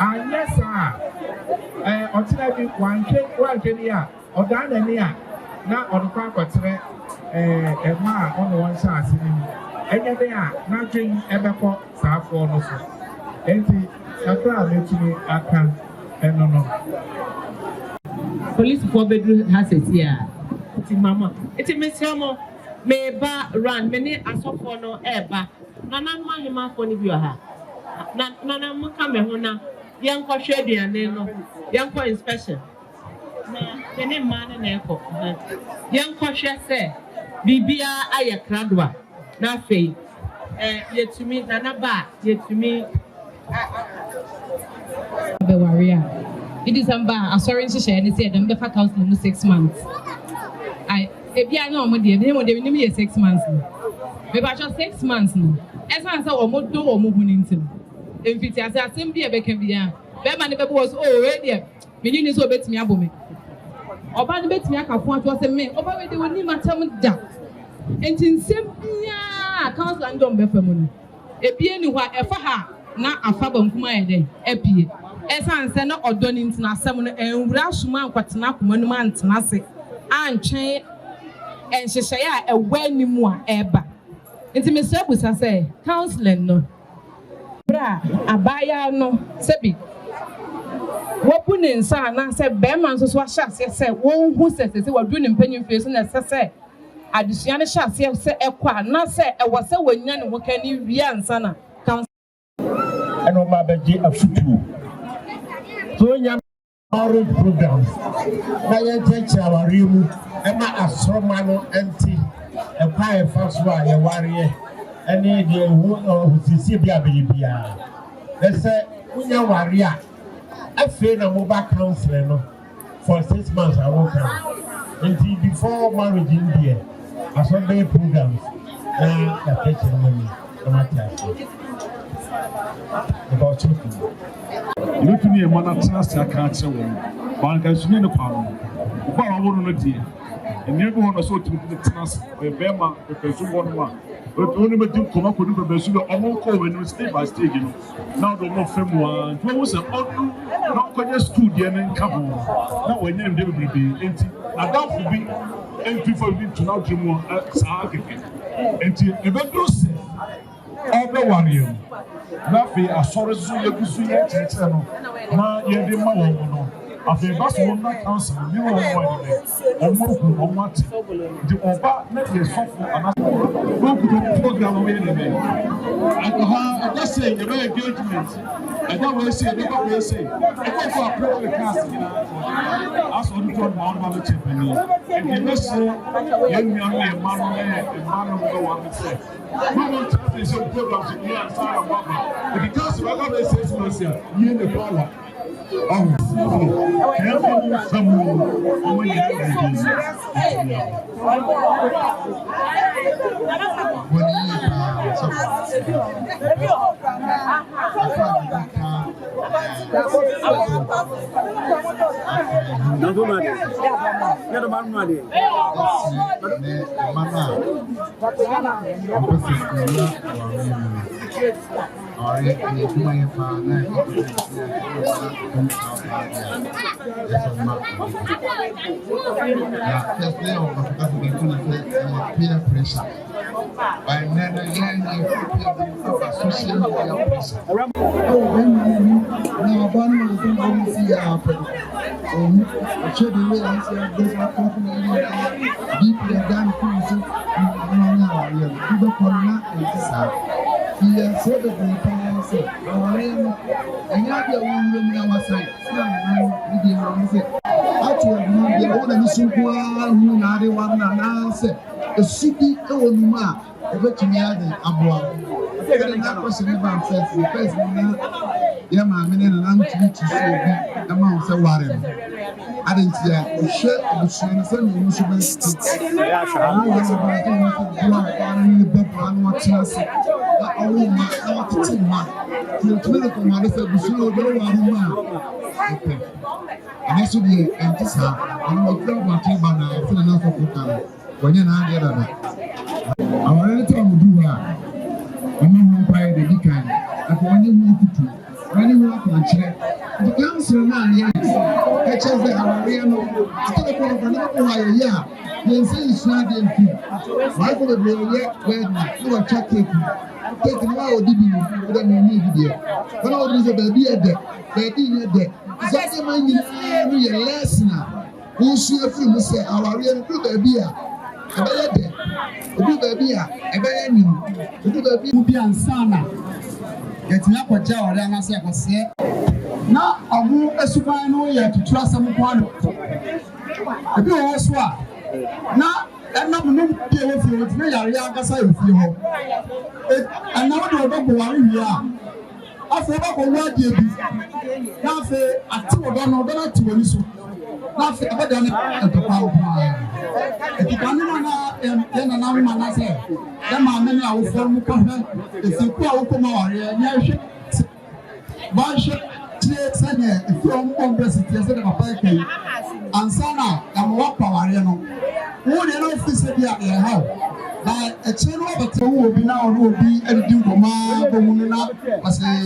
anyɛ saa ɔkyerɛ bi wanhwɛ ni a ɔdaa n'ani a na ɔde kɔ akɔkyerɛ ɛma a ɔne wɔn hyɛ ase no mu ɛnyɛ den a n'adwen ɛbɛkɔ saafoɔ no so enti kakra a mɛtumi aka ɛno no polisifoɔ bɛduru ha sɛsi a nti mama nti mesrɛ mo meba ran me ne asɔfoɔ no ɛɛba nana no ahemafoɔ no bi wɔ ha nana moka me ho na yɛnkɔhwɛ aduane no yɛnkɔ inspection na me ne mmaa no na ɛkɔ yɛnkɔhwɛ sɛ biribiara ayɛ krado a na afei yɛtumi nana ba a yɛtumi bɛware a ɛdi sɛ mba asɔre nhyehyɛeɛ ne sɛ yɛdɛm bɛfa counseling no 6 months ebia na ɔmo deɛ menim yɛ 6 months no mebatwɛ 6 months no ɛsan sɛ ɔmo do ɔmo hu ne ntim mfiti ase asɛm bi a ɛbɛka biara bɛrima ne bɛbɔ wɔ so wei deɛ menyi ne sɛ ɔbɛtumi abɔ me ɔba no bɛtumi akafo atoɔ sɛ me ɔba wei deɛ wɔnim atam da nti nsɛm biara council and dɔm bɛfa mu no ebie ni hɔ a ɛfa ha na afa bankum ayɛ dɛ apie ɛsan sɛ na ɔdɔ ne ntina asɛm no nwura asoma ankɔtena akoma no mu antena ase antwɛn nhyehyɛeɛ a ɛwɔ anim a ɛreba nti mesrɛ busa sɛ counseling no bra abaayaa no sɛbi wɔbu ne nsa anaasɛ bɛrima nso so ahyɛ aseɛ sɛ wɔnhu sɛ sɛ wɔadu ne mpanyimfie so na ɛsɛ sɛ adesua no hyɛ aseɛ sɛ ɛkɔ a na sɛ ɛwɔ sɛ wɔnya ne ho ka ne wie ansa na ɛna ɔma abɛgye afutuo so nya marriage programs na yɛnkyɛkyerɛ awareɛ mu ɛma asorɔma no ɛnte ɛkwa a ɛfa so a yɛwareɛ ɛne deɛ ɔhosiesie bi abɛyɛ biara ɛsɛ wonya ware a afei na mobile counseling no for 6 months a wɔka nti before marriage in deɛ asɔbɛyɛ programs na yɛkyɛkyerɛ mu ani na mate ase about talking yɛtumi yɛ mana tena ase aka akyerɛ wɔn banka nsuni ne kwa no ɔba a wɔwɔ no deɛ ɛnneɛ bi hɔ no sɛ ɔtumi tena ase ɔyɛ bɛrima pɛpɛsu hɔ no a ɔno bɛdi nkɔmɔ akɔdu pɛpɛsu bi ɔmo nkɔ wɔ anim stage by stage no na ɔde ɔmo fɛ mu a nti wɔn sɛ ɔno na ɔkɔnyɛ school deɛ ne nka ho na wɔnyɛ ne deɛ bebrebe nti adamfo bi mfi fɔ bi nto n'adwene mu saa kɛkɛ nti ɛbɛduro sɛ ɔbɛware mu na afei asɔre so yɛgu so yɛ kyerɛkyerɛ no na yɛde ma wɔn no afei ba so wɔn na council ne wɔn wɔn hu wɔn ate de ɔba na yɛ sɔfo ana wɔn kutu program wɔn yɛ ne bɛ ɛha ɛda sɛ yɛ bɛ engagement ɛda wɔn esi ɛda kɔ wɔn esi ɛkɔ fɔ apɛrɛ wɔ class nyinaa asɔ ɔdi tɔ ma ɔno ma bɛ kyɛ panyin ɛdi bɛ sɛ yɛn nua no yɛ mma no bɛ wɔn ano sɛ wɔn wɔn kyerɛ sɛ program so yɛ ansa na wɔn aba ɛdi council ɛka bɛ sɛ ɛsi wɔn si a yie ne kɔ ala. Oh, peer pressure. By never learning of social media pressure. Now, one man can see our friend. Should be willing to have this company deeply done things. He has said that the parents and you have your own room in our side. Actually, the older Supa, who now they want to announce a city Oluma, a veterinary Abua. That question about says the person, Yama, and I'm to say, amongst the water. I didn't say, a shirt of the Shannon, you should be still. I was about to go on the book and watch us. I will not to the clinical man said, we should go. And this will be anti-sa. I'm not going to tell you now. For the love of the when you're not there, I want to tell you that I'm not going to be kind. And when you move to when you walk on chair, the council man, yes, catches the Hawaiian, still a point of another year. You say it's not the MP. Why would it be a year when you are checking? Taking out the baby, then you need it. When all these are baby at deck, baby at deck. Something man you are less now. Who see a film say, our real baby. A baby, a baby, will be ansana. Getting up with Joe, and I say, now I move a supino yet to trust some one. A bit also. Now, and not no deal with you with me, I say with you. And now do a double one here. After about what you do, now say, I told you not to win so. Now, I've done it at the power. If you can't know, man, I say, then my men are from if you go come out here, yes, one ship, if you're on president, yes, and Sana, I'm walk power, you know. Who the office at your house? Now, a channel of a two will be now, will be anything for my woman, I say,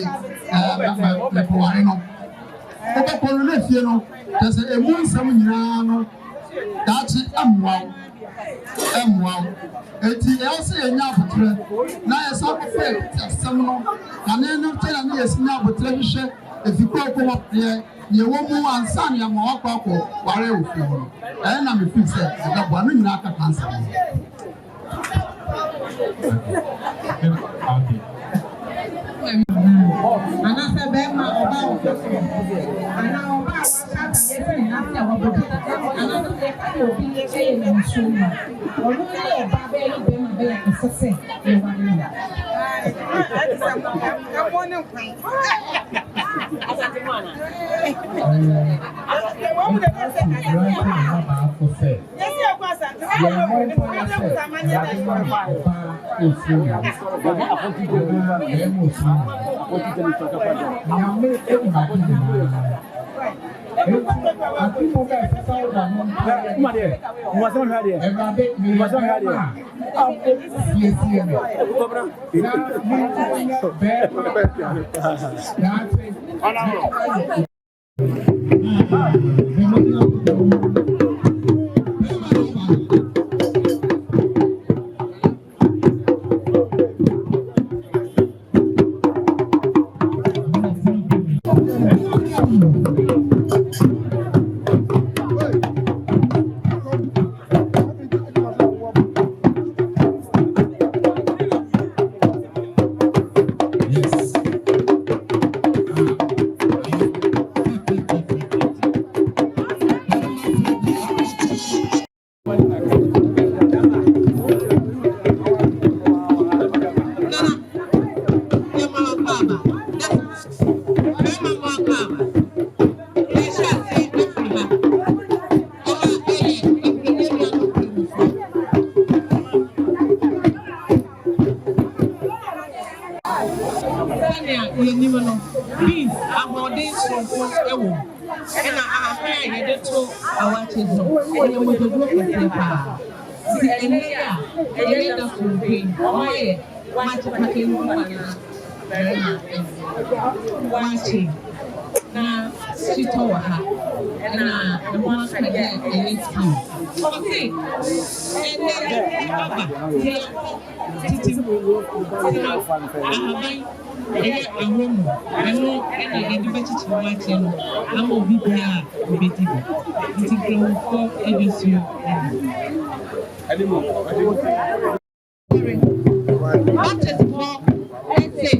you know. There's a moon some that's it. I'm wow. It's also enough. Now, it's not fair. Some and then not telling me it's now, but television. If you go up there, you won't move and son, you're more couple, whatever. And I'm a fixer. I got one not a cancer. And I said, about and now Beans, abode so ewo. And I had to watch it. And you would look at the see, and here, the food being quiet. Watch watching. Now, she told her, and the one can get a little. Okay, and then a room, I know any better to watch him. I'm a big guy, it's a girl for ABC. What is more, I say,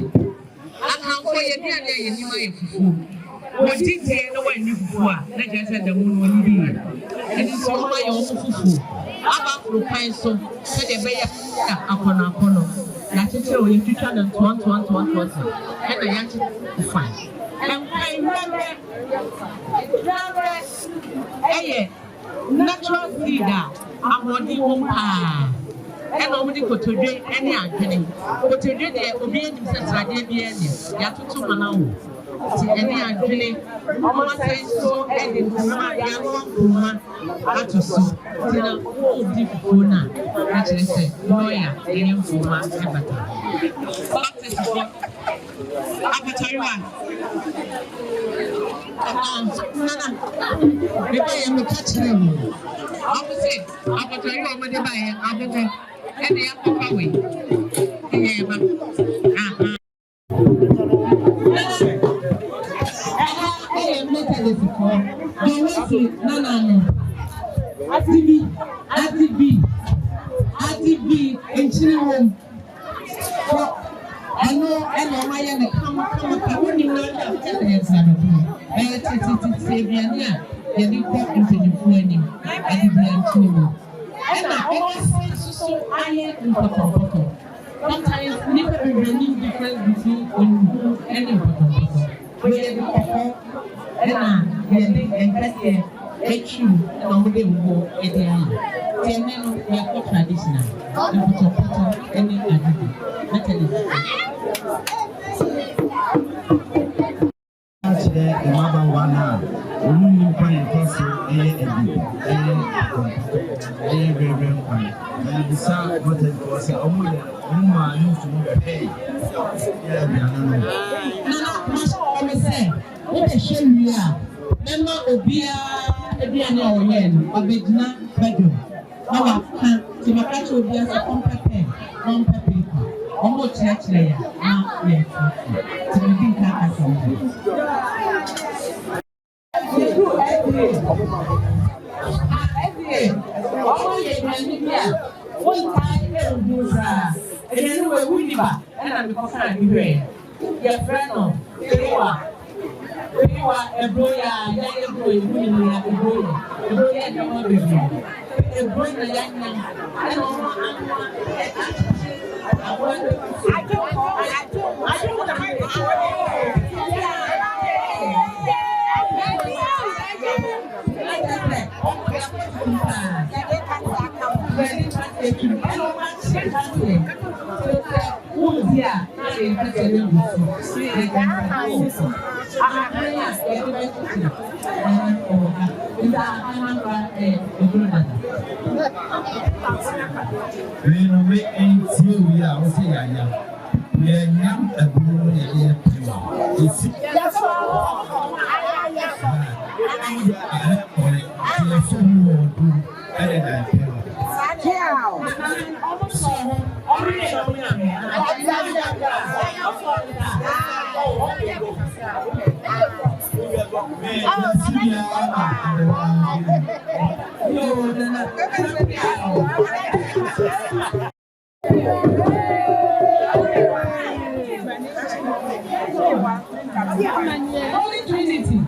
I can't call you here in my food. What did they know when you were? Let us say the moon will be. And it's all my own food. About the pine so, said a bear upon a corner. That is all you can and one, and I had to find. And I natural feeder, I'm on the home. And nobody could to drink any agony. But to drink the obedience as I did the end. You have to know. See any agony. Mama says so, and in the young woman, to so. Tina, oh, difficult now. Actually, say, lawyer, any former, what is what? Appetite. Maybe I am catching him. I will say, appetite over the buyer, I will say. And they are away. I am not a difficult. I will say, no. ATV, and children. I know, I am come up. When you learn to tell the answer, I say, you need to into the phone and the children. And I so I am important. Sometimes we never really difference between when you do any important. We are and true, and we will go at the end. The men we are traditional. And put any identity. The mother one now. We will find very fine. And the sound what it was a woman used to move a pay. No, say, what a shame we are. Member Obia, Ediana Oyen, Obedna Bedroom. Our to my catch will be as a compact paper. Almost church layer. Now, yes, to the big cat something. Oh, yeah, one time, and then we're winning back, and I'm going your friend, you are a boy, a boy, Holy Trinity.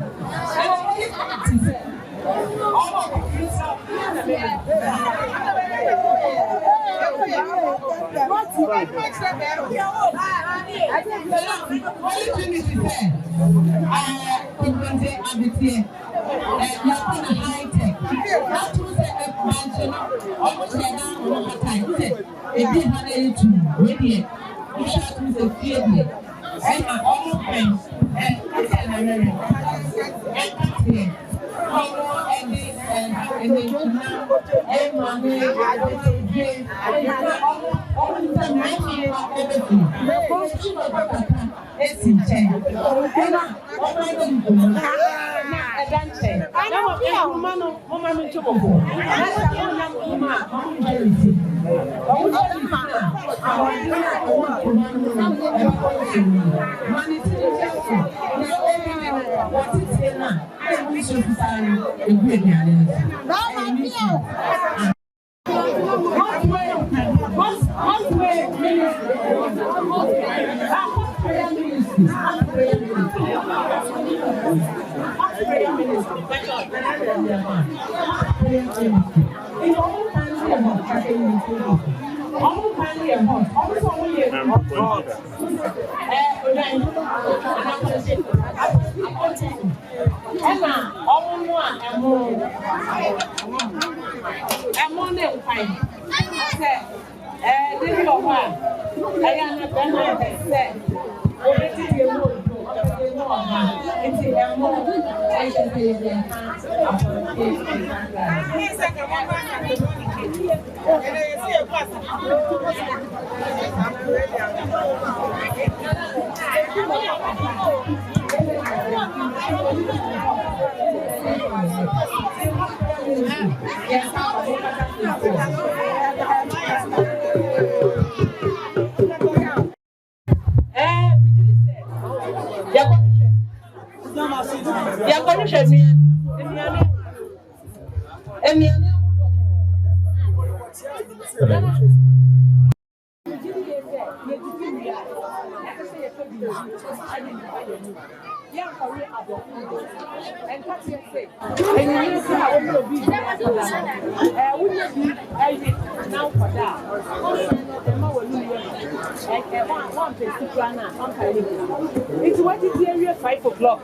It's what is here 5 o'clock.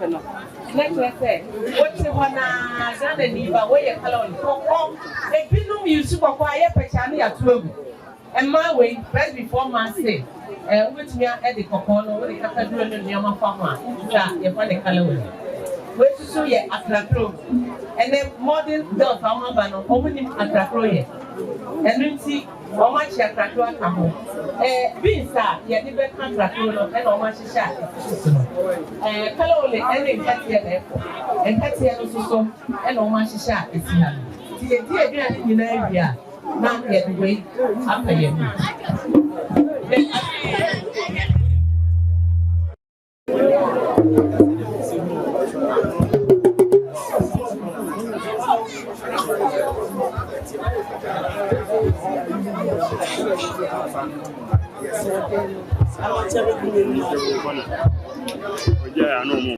Next say, what's the one? Ghana Niba, where you call a pinum you super quiet Pachani at 12. And my way, right before my say, which me at the Cocono, where the Catadru and Yama Farmer, you find a color. Where to show you at Cratro. And then modern dog, Hamabano, opening at Cratro. And then see how much you Cratro at home. Being sir, you never can't Cratro and how much you shot. Hello, and Katia, and Katia also, and how much you shot is here. Dear, you know, yeah. Not yet wait after you. Yeah, I know more.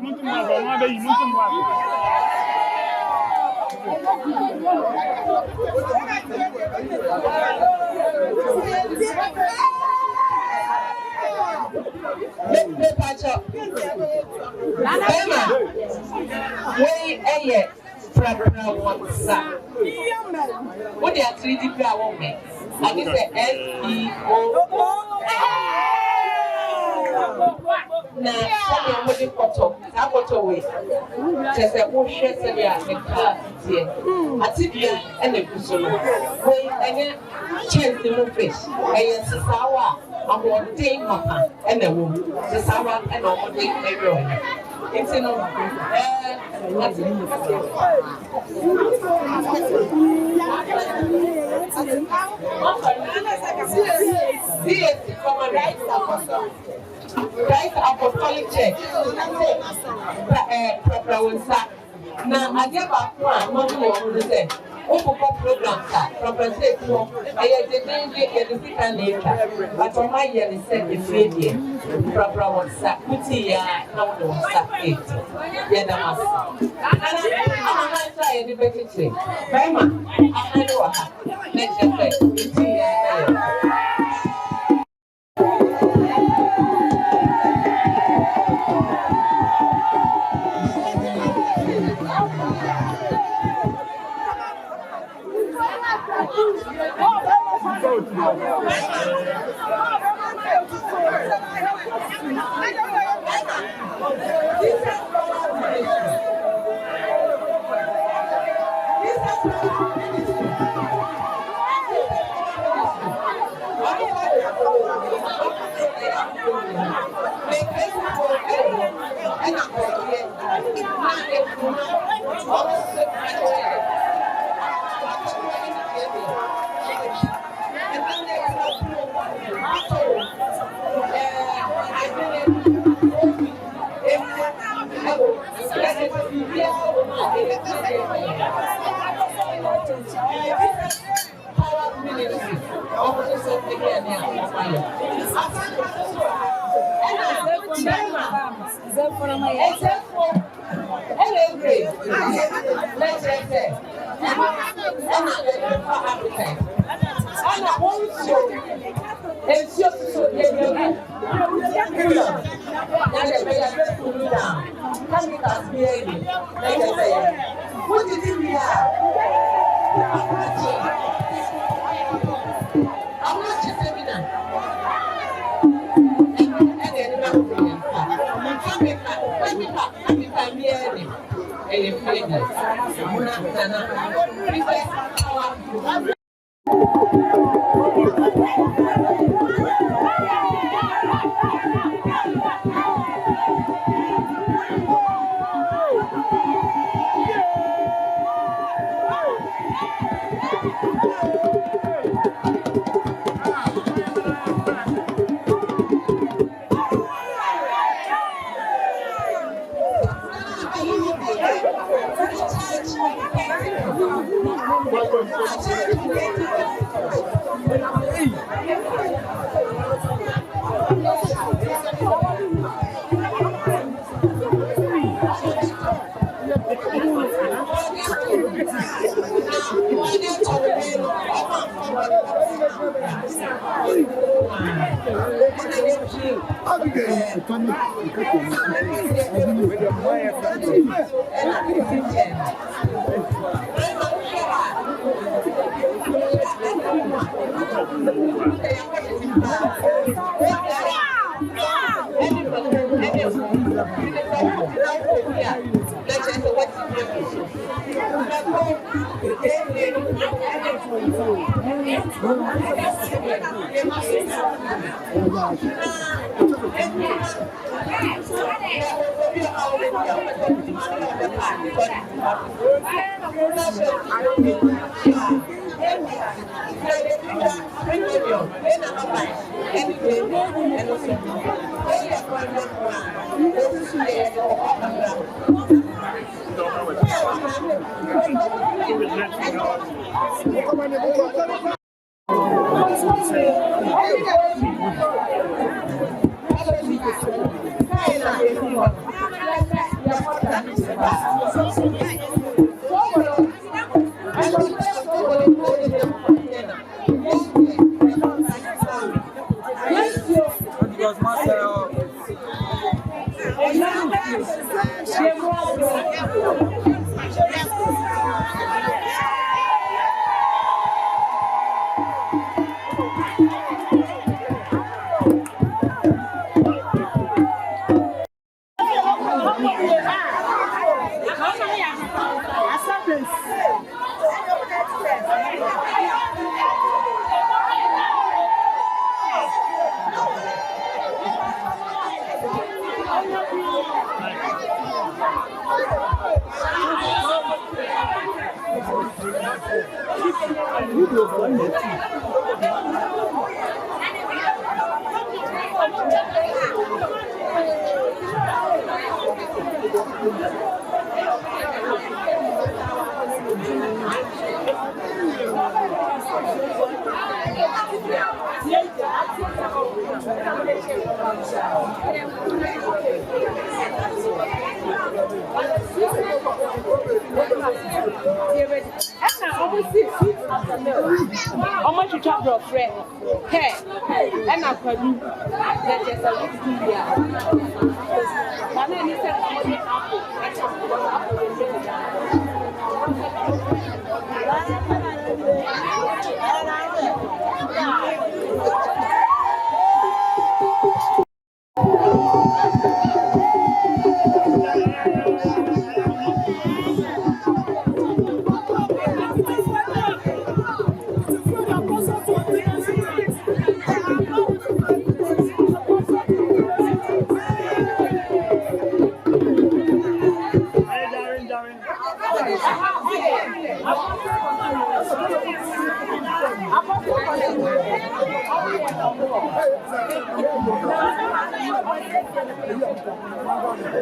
Muito mais, não é bem, muito mais. What they are treating you are me. I guess the SEO. Na some of them got away. Just a bullshit area and car here. Atibia and the Kusolo. When any chance the move fish, and Sawa, and one day mapa, and the woman, the Sawa, and all day everywhere. It's in Christ Apostolic Church. Now, I give up one, not to say. Program, prophecy, I had the second nature, but on my year is set the free year. Proper one sack, put here, now the one sack 8. Yadamas. And I try the better thing. Bema, I know let's just say, what did you hear? I'm not just saying that. How much you charge your friend? Hey, and I can do that. Just a little bit. But I need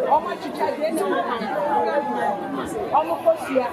how much you charge? How much you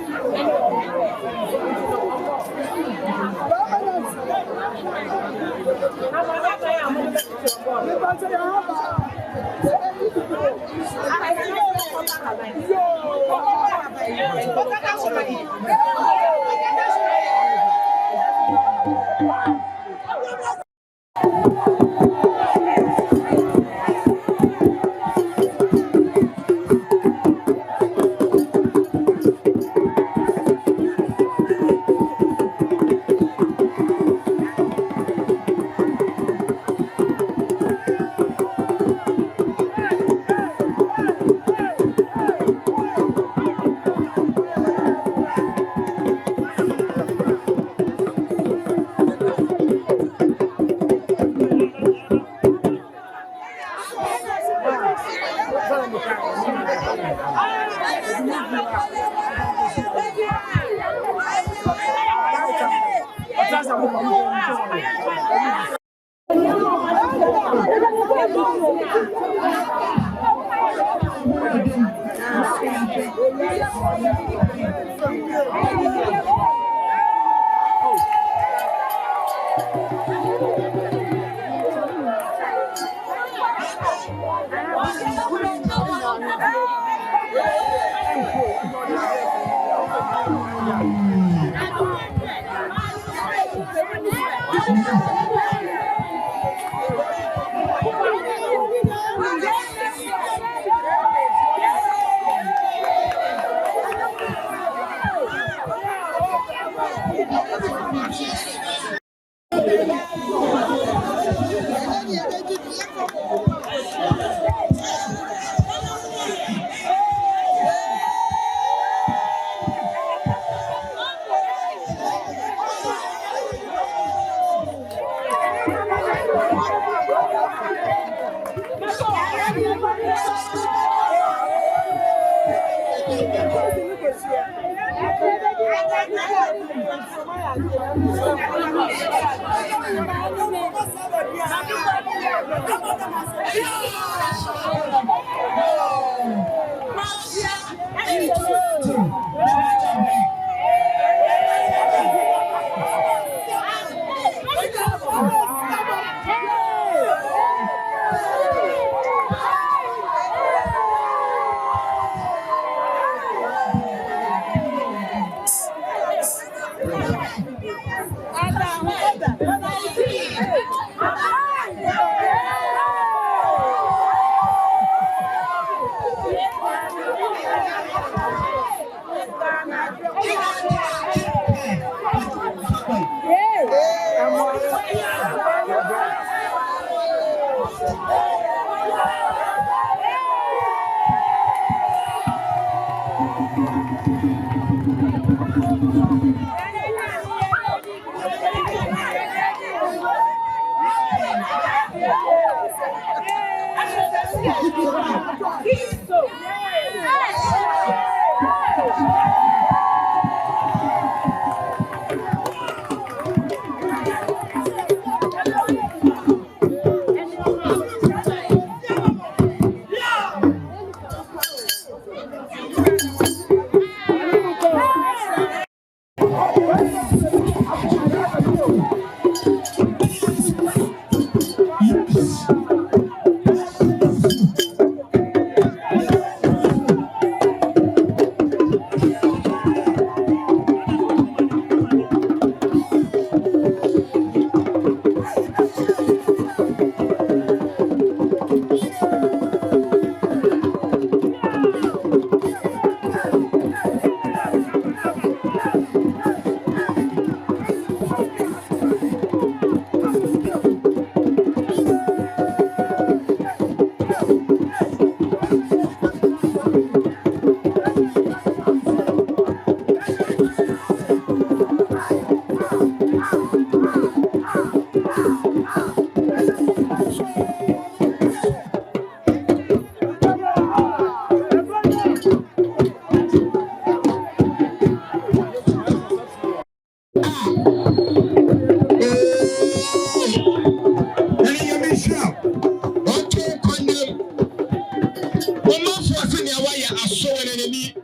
so when enemy.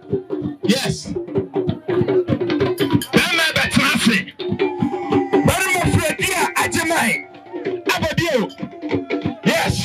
Yes. Bema betrase. Bari mo fredia ajemai. Abadio. Yes.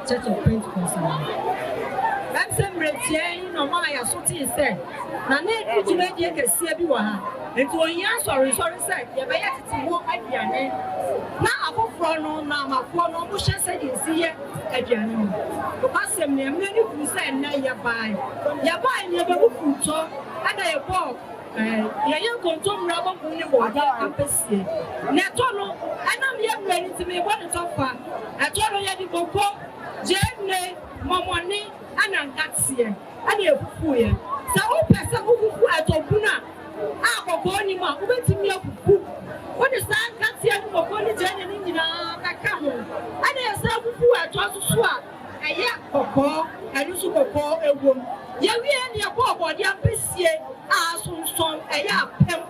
Church of Pentecost. That's the return no my assumption said. Nane to make you see everyone. And to a young sorry said, you may have to walk at your name. Now, I'm from no, now my phone almost said you see it at your name. Because some many who say, now you're buying. You're buying your food, so and I walk. You control rubber only water campus. Natono, and I'm here ready to me what it's offer. I told you to go. Jane, Mamoni, and Angatsia, and your food. So, person who at Obuna, Abonima, who went to me of food. What is that? Katsia, Mokoni, Jane, and India, Nakamo. And I said, who are just swap. A yak cocoa, and you super poor a woman. Yavi and your poor body, and Pessia, as soon strong a yak pem.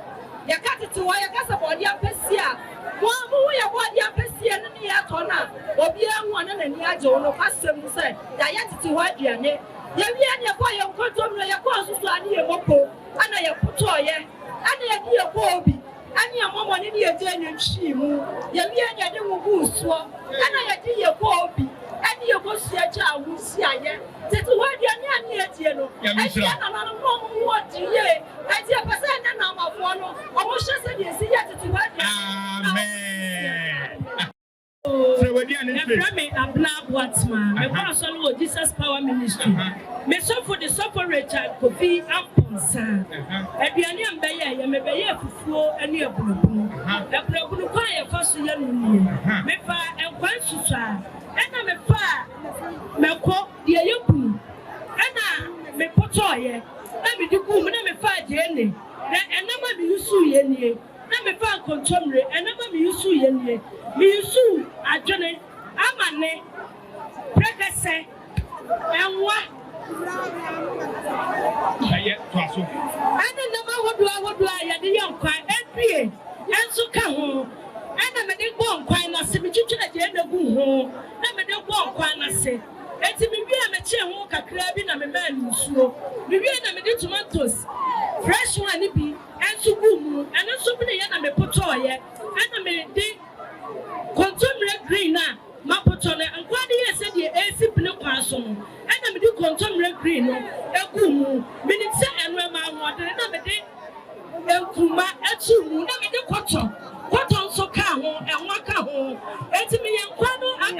You got it to why I got about your Pessia. One who you want your Pessia and the Atona, or be a one and the Yajo, no custom said, Diet to what you need. Yavi and your boy, your control, your course to a near Mopo, and I put toy, and I dear Bobby. And your mamma in your journey, Shimu, Yavi and your goose, and I dear Bobby. And you go see a child who see a year. That's what you're near Tiano. I can't know what you hear. I see a percent and I'm a one. Almost just you see it to what. Amen. So we're a black watchman. I was on Jesus Power Ministry. Me so for the operator could be up on San. At the end, Bayer, you may be a full and near Blue. The Blue Choir first year. Me fire and quite to try. And I'm a fire. Me quote the young. And I me put oil. Let me do good, and I'm a fire journey. And I'm a use you. I'm a fire contemporary, and I'm a use you. Me use a journey. I'm a name. Precasse. And what? I don't know what do I the young cry every and so come home. And I'm a big one crying as a bit at the end of home. I'm a big one crying as a and to me, I'm a chair walk a crab in a man who's slow. Maybe I'm a tomatoes, fresh one, and so boom, and also many and I'm a potoya, and I'm a day contemporary green now. Mapotone and Quadia said the AC Pino Castle, and I'm a contemporary green, a good minutes and where my water, and I'm a day, El Kuma, Etu, never the cotton. What also come home and walk home. And to me, and Quano and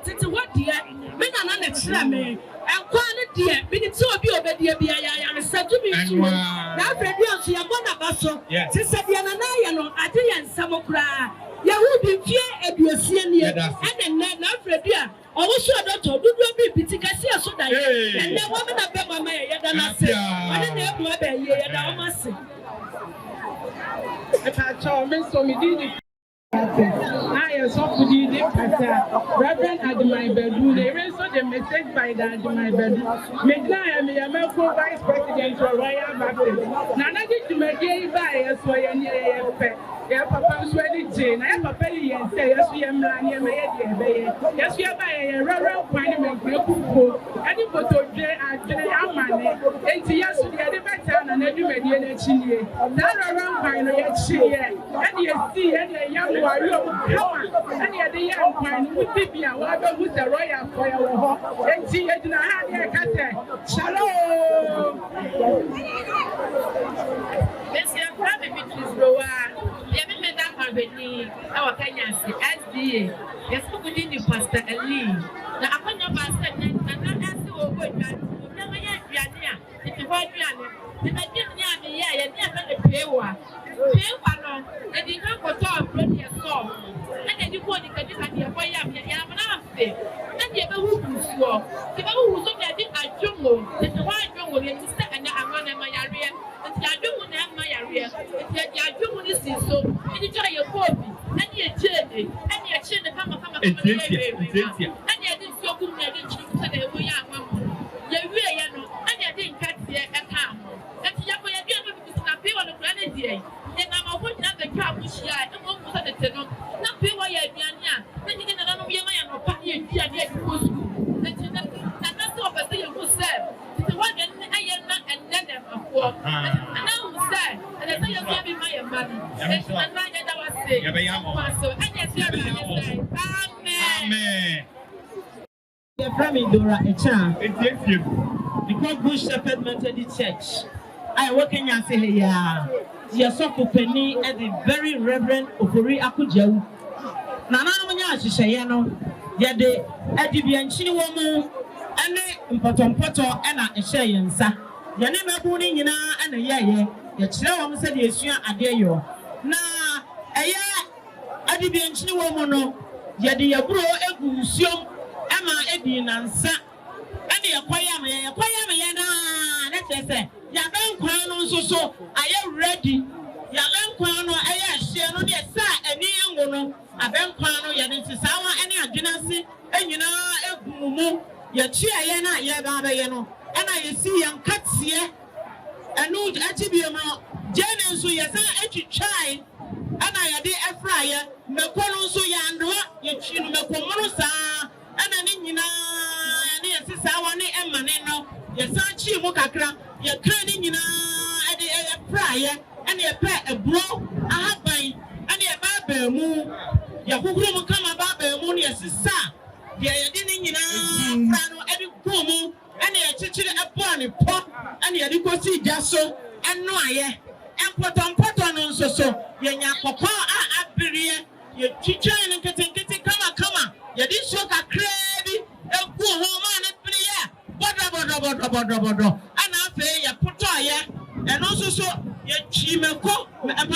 Tito, what dear, men are not slamming, and Quana dear, minutes so be over dear, I said to me, now, Freddy, you are one of us, Sister Diana, I didn't Samokra. You will be fear at your senior, and then now, Freddy, also a doctor, do not be Piticassia so that, and the woman of Bema, and I said, I didn't have my baby, and I must say. So me did I am so good. Reverend Adamai Bedu, they raised the message by the Adamai Bedu. Medina, I am a vice president for Royal Baptist. Now, I did to make a bias for your pet. Yeah, Papa Sweaty Jane, I have a penny and say, yes, we am lying, yes, we are by a rural parliament, and you put to Jay and Amani, 80 years to the other town and every median. That around Pine, yet she, and you see, and a young warrior, and yet the young Pine would be a water with the royal fire, and she had a hand. Shalom. Yes, you have probably been our Kenyansi, SDA, yes, who did the pastor and leave. Now, upon your pastor, and not ask you over that. Never yet, if you want me, I didn't have the pewa. Pewa no, and you can't go to a pretty storm. And then you go to the boy, and you have a who swore. The who was only a jungle, the white jungle, and you step and I'm on my area, and I don't want to have my area, and yet you don't see so, and you try your coffee, and your journey, and your chin, and come and you didn't so good, and you said they were young. You really know, and you didn't catch the account. That's your way of being on the planet here. And I'm going to the car which I won't put the tenor. Not pay why I am. Then you can know your party and get to school. And that's what I say you will say. The one I am not and then I'm poor. And I will say, and I say you're giving my money. And I was saying, so I just say, Amen. The Prime Dora Echa, because Good Shepherd Methodist Church. I work in Kenyansi. Yasoko Penny and the very Reverend Ofori Akujau. Nana Manya Shayano, Yade, Edibian Chiwomo, and the Potom and a Shayansa. Yanema Buni Yana and a Yaya, Yacham said Yesia Adeyo. Na, a ya Edibian Chiwomono, Yadi Yabro Egusio, Emma Edin and Sa, and the Aquayama Yana, let's say. Yalan kwano so I am ready. Yalan kwano I share no dear sir and young woman. A ben kwano yadin sawa any agency and you know a mumu. Your cheer yana yababa yano. And I see young cats here. And no atibima. Jen so yes I child. And I did a fryer. Mekono so yandua. Your chin mekomosa. And I didn't know. And yes, I want it and maneno. Yes, I cheer mokakra. You're turning in a prayer and you pay a blow, a husband, and you buy a moon. Your who come about a moon, yes, sir. You didn't in a every woman, and you're teaching a pony pot, and you go see just so, and no, and put on so. You're papa, I believe your teacher and getting come on. You didn't show a crabby, a poor woman at prayer. What ya putoya and also so ya chimeko and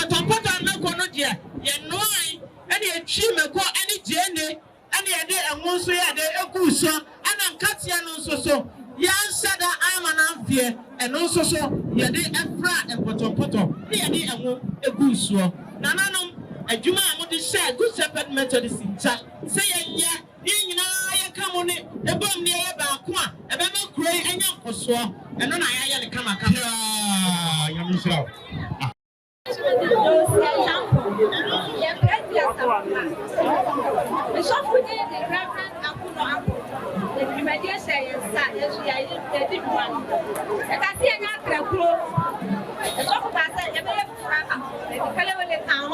no dia ya noi and ya chimeko any jene and ya de and also ya de ekuso and katia no so ya sada am an fear and also so ya de efra and potom ya de and ekuso nananom adwuma amode share Good Shepherd Methodist in chat say ya you come on it, a bomb near about one, a baby gray and young for so, and then I come a camera. Yourself. The shop we did the Reverend Apple, the Premier say, I did one. And I see an actor. The shop of that said, the color of the town.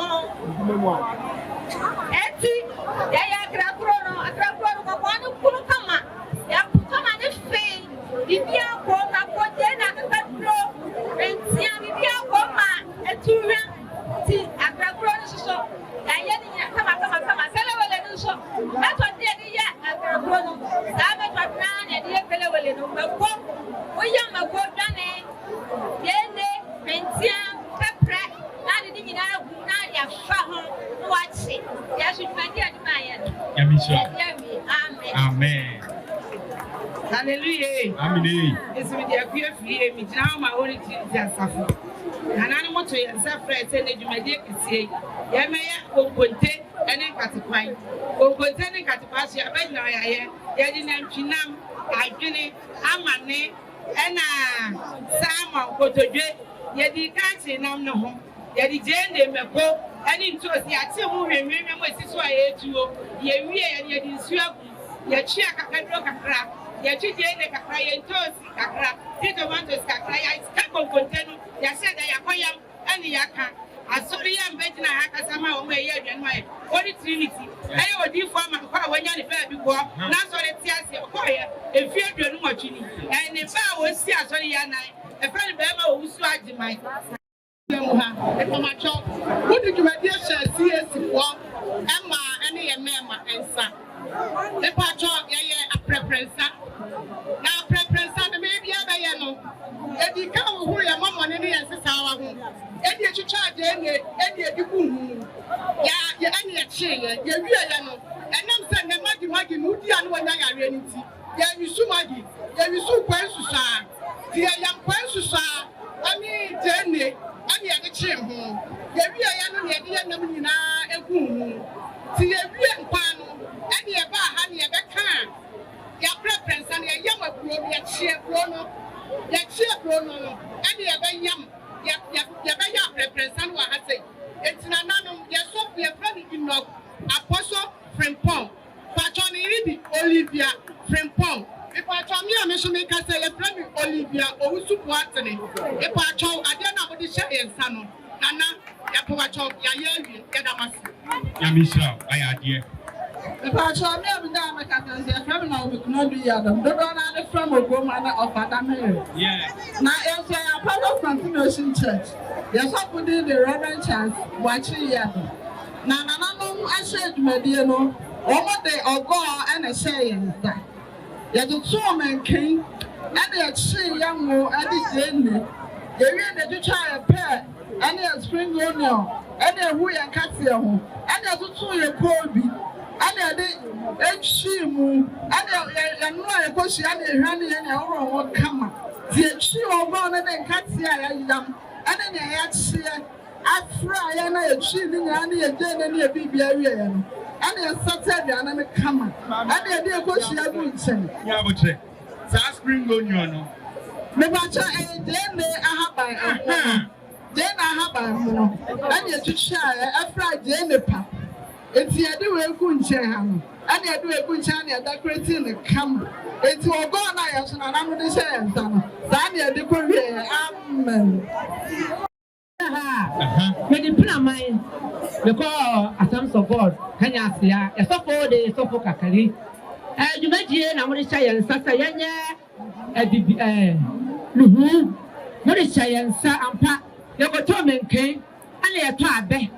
Amen. Hallelujah. Amen. It's with your fear free me now my only suffer. And I want to suffer and you may say, Yamaya, Oponte, and then Catapine. Oponte, Catapasia, Ben Naya, Yadinam Chinam, Agini, Amane, and Sam Cotoje, Yadi Catsi, Nam no home. Yadi Jane, Mako, and into us, Yatu, remember this way to ye and Yadi Swap, Yachia Kakra. Ya chije ne kakra ye ntosi kakra tito wantos kakra ya iskako kontenu ya seda ya koyam ani yaka asori ya mbeti na haka sama o ye adwan mai Holy Trinity aye odi fo ama kwa wanya ne fa bi ko na asori ti ase ko ye efi aduanu mwatwini ne ba wo si asori ya nan e fa ne ba ma wo wusu agimai ha e ko macho wodi dwumadi ahya CAC fo ema ene ye mema ensa e pacho ye a preference. Now, preference, maybe I know. If you come who your mom and any sister, and you any ya any chain, ya no, and I'm saying the Maggie Moody and one I reality. Ya you so Maggie, ya you so Pensusa, dear young Pensusa, I mean, Jenny, and the other chain home. Ya no, ya no, a boom. See a real pan, and ya bar honey a back. Ya preference and ya young bro, ya cheer brono, and ya very young. Ya preference and what I say. It's an anonymous, ya so be a friend in love, Apostle Frimpong, Patron Olivia Frimpong. If I told me, I mentioned make us say a friend Olivia or Supportany. If I told I didn't know what the share and son, Nana, Yapacho, Yayi, Yadamas. Yamisha, I had here. If I told me, I'm down, I can say, criminal with no be Adam. Don't run the from a woman of Adam. Yeah. Now, if I am part of Continuation Church, yes, I put in the Reverend Chance watching Yadam. Now, I said, Mediano, over the Ogo and a saying that. Yet the two men came, and they had seen young mo at the end. They read the child pair, and they had spring onion, and they who are Cassian, and they had two year Colby, and they Shimu, and they know a question, and they ran in our own camera. The she or born and then Cassia, and then they had seen after I and I achieving any again and a baby area. And they started and they come. And they go see a good thing. Yeah, but spring onion. The matter and then they are by then I have a and you to share after I did the pap. It's the other way good chair. And they do a good channel decorating the camera. It's all gone. I have another share. Daniel, the Korea. Amen. Mede pina mine because Assemblies of God Kenyansi ya sofo de sofo kakari dwumadie na mo de hya yen sasa yenye nuhu mo de hya yen sa ampa ye ko to menken ana ye to abe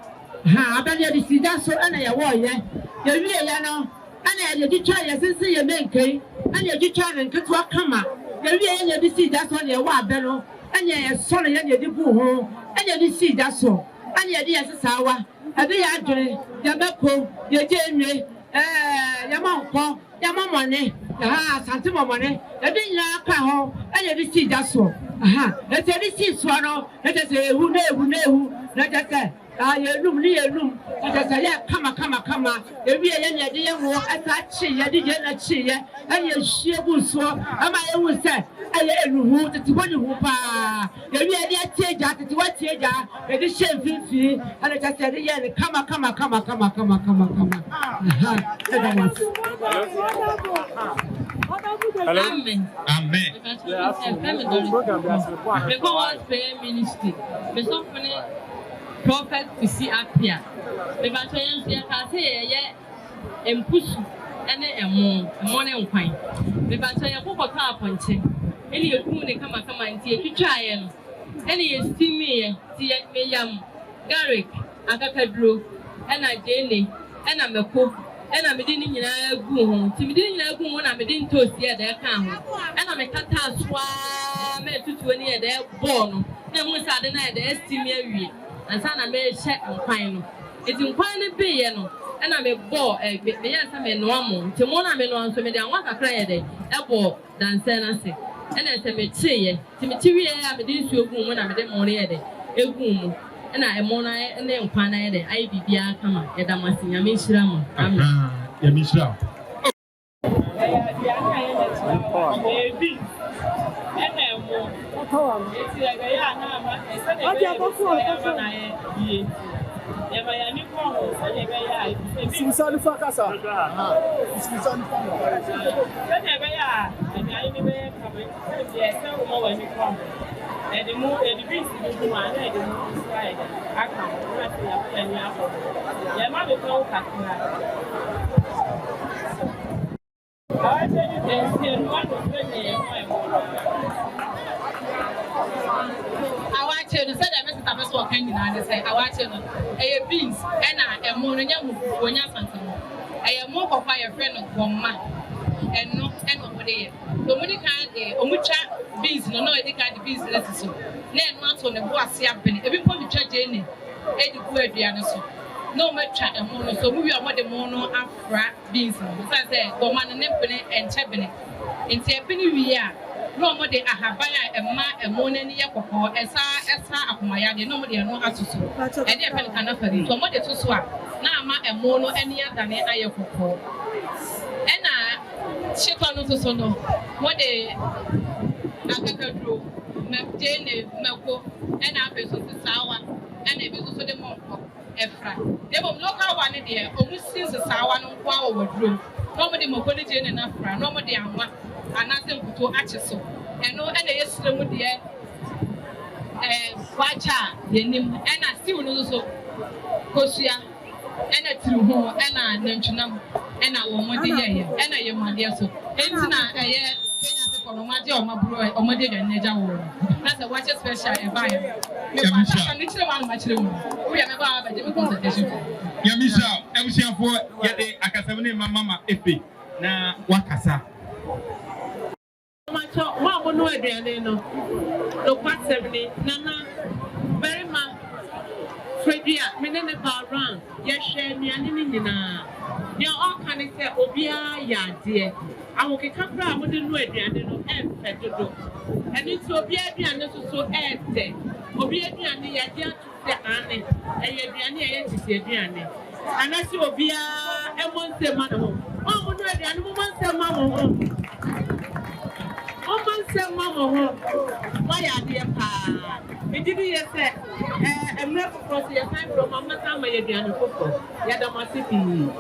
abe ye de sida so ana ye wo ye wie ye no ana ye de twa ye sisi ye menken ana ye de twa menken to akama ye wie ye de sida so na ye wo abe no ana ye so na ye de bu ho and you see that so, and you dear Sawa, a day I drink, Yabako, your Jamie, Yamonko, Yamamone, Santimo money, a day you and you see that so. Aha, let's see swallow, let us say who know, let us say. You room near room, let us say, come, if we are any idea more as I see, you didn't see, and you sheer wood so, and I always say, I know that you want to whoop. You really take that to what you are, and the shame fee, and I just said, yeah, come. Amen. Prophet to see up here. The Batayan can say, yeah, and push and a morning pine. The Batayan car pointing. Any of whom they come and see a child. Any esteem me, Mayam, Garrick, Agakadro, and I daily, and I'm a cook, and I'm a dinner goon. Timidin goon, I'm a din toast here, their camp. And I'm a cat swam to 20 at their born. Then we saw the night, the estimate. And son, I may check on final. It's in quite a bay, and I'm a ball, yes, I'm a normal. Tomorrow, I'm on so many. I want a cry day, a ball, than Senasi. And I said, Timothy, I'm a dinner woman, I'm a demon, a woman, and I am on and then Pana, I be Bia Kama, and I'm a singer, Miss Rama. I'm Miss Ram. I want you to say that Mr. Tabasco can say, I want you a beans and a morning when you're something. I am more of a friend of one man and not de so mo di kan omutwa beans no no di kan di beans na so na eno ato ne bo ase abene ebi po mitwa jeni edi ku aduane so no matwa emo no so mu wi amode mo no afra beans no so say go man ne mpene enche bene enti ebini wi a no mo de ahaban a emma emo na ni yekoko esa akomaya de no mo de no atoso e de efe kan afari so mo de to so a na ama emo no eni adane ayekoko ena shekwa no to so no mo de akakadro me jene meko ena apeso sawa ena ebi so de mo efra de bom local one de omusin sawa no kwa wo wadro no mo de moko de jene na fra no mo de anwa anase nkuto ache so eno ena yesire mu de wacha yenim ena still no so kosua ena tiru ho ena nantwunam ena wo mo de ye ena ye made so enti na eye Kenyansi for no maje o maburo o made ga neja wo na se wacha special e buy me pa ta ni chire wan ma chire mu wo ya me ba ba je me consultation ya misha ebusiafo ye de akasam ne mama efe na wakasa macho wa mo no aduane no kwasem ni nana very ma Fredia me ne pa ran ye hwe nuane ni nyina ya all kan say obia ya de awoke kakra mo de no aduane no emfe dodo eni ti obia aduane so ete obia aduane ya de atu ane eye aduane eye tisi aduane anasi obia emonse ma no mo no aduane mo monse ma mo ho Mama, why are you pa? It did you say, I'm not for your time from Mama Tama, you're the Yadamasipi.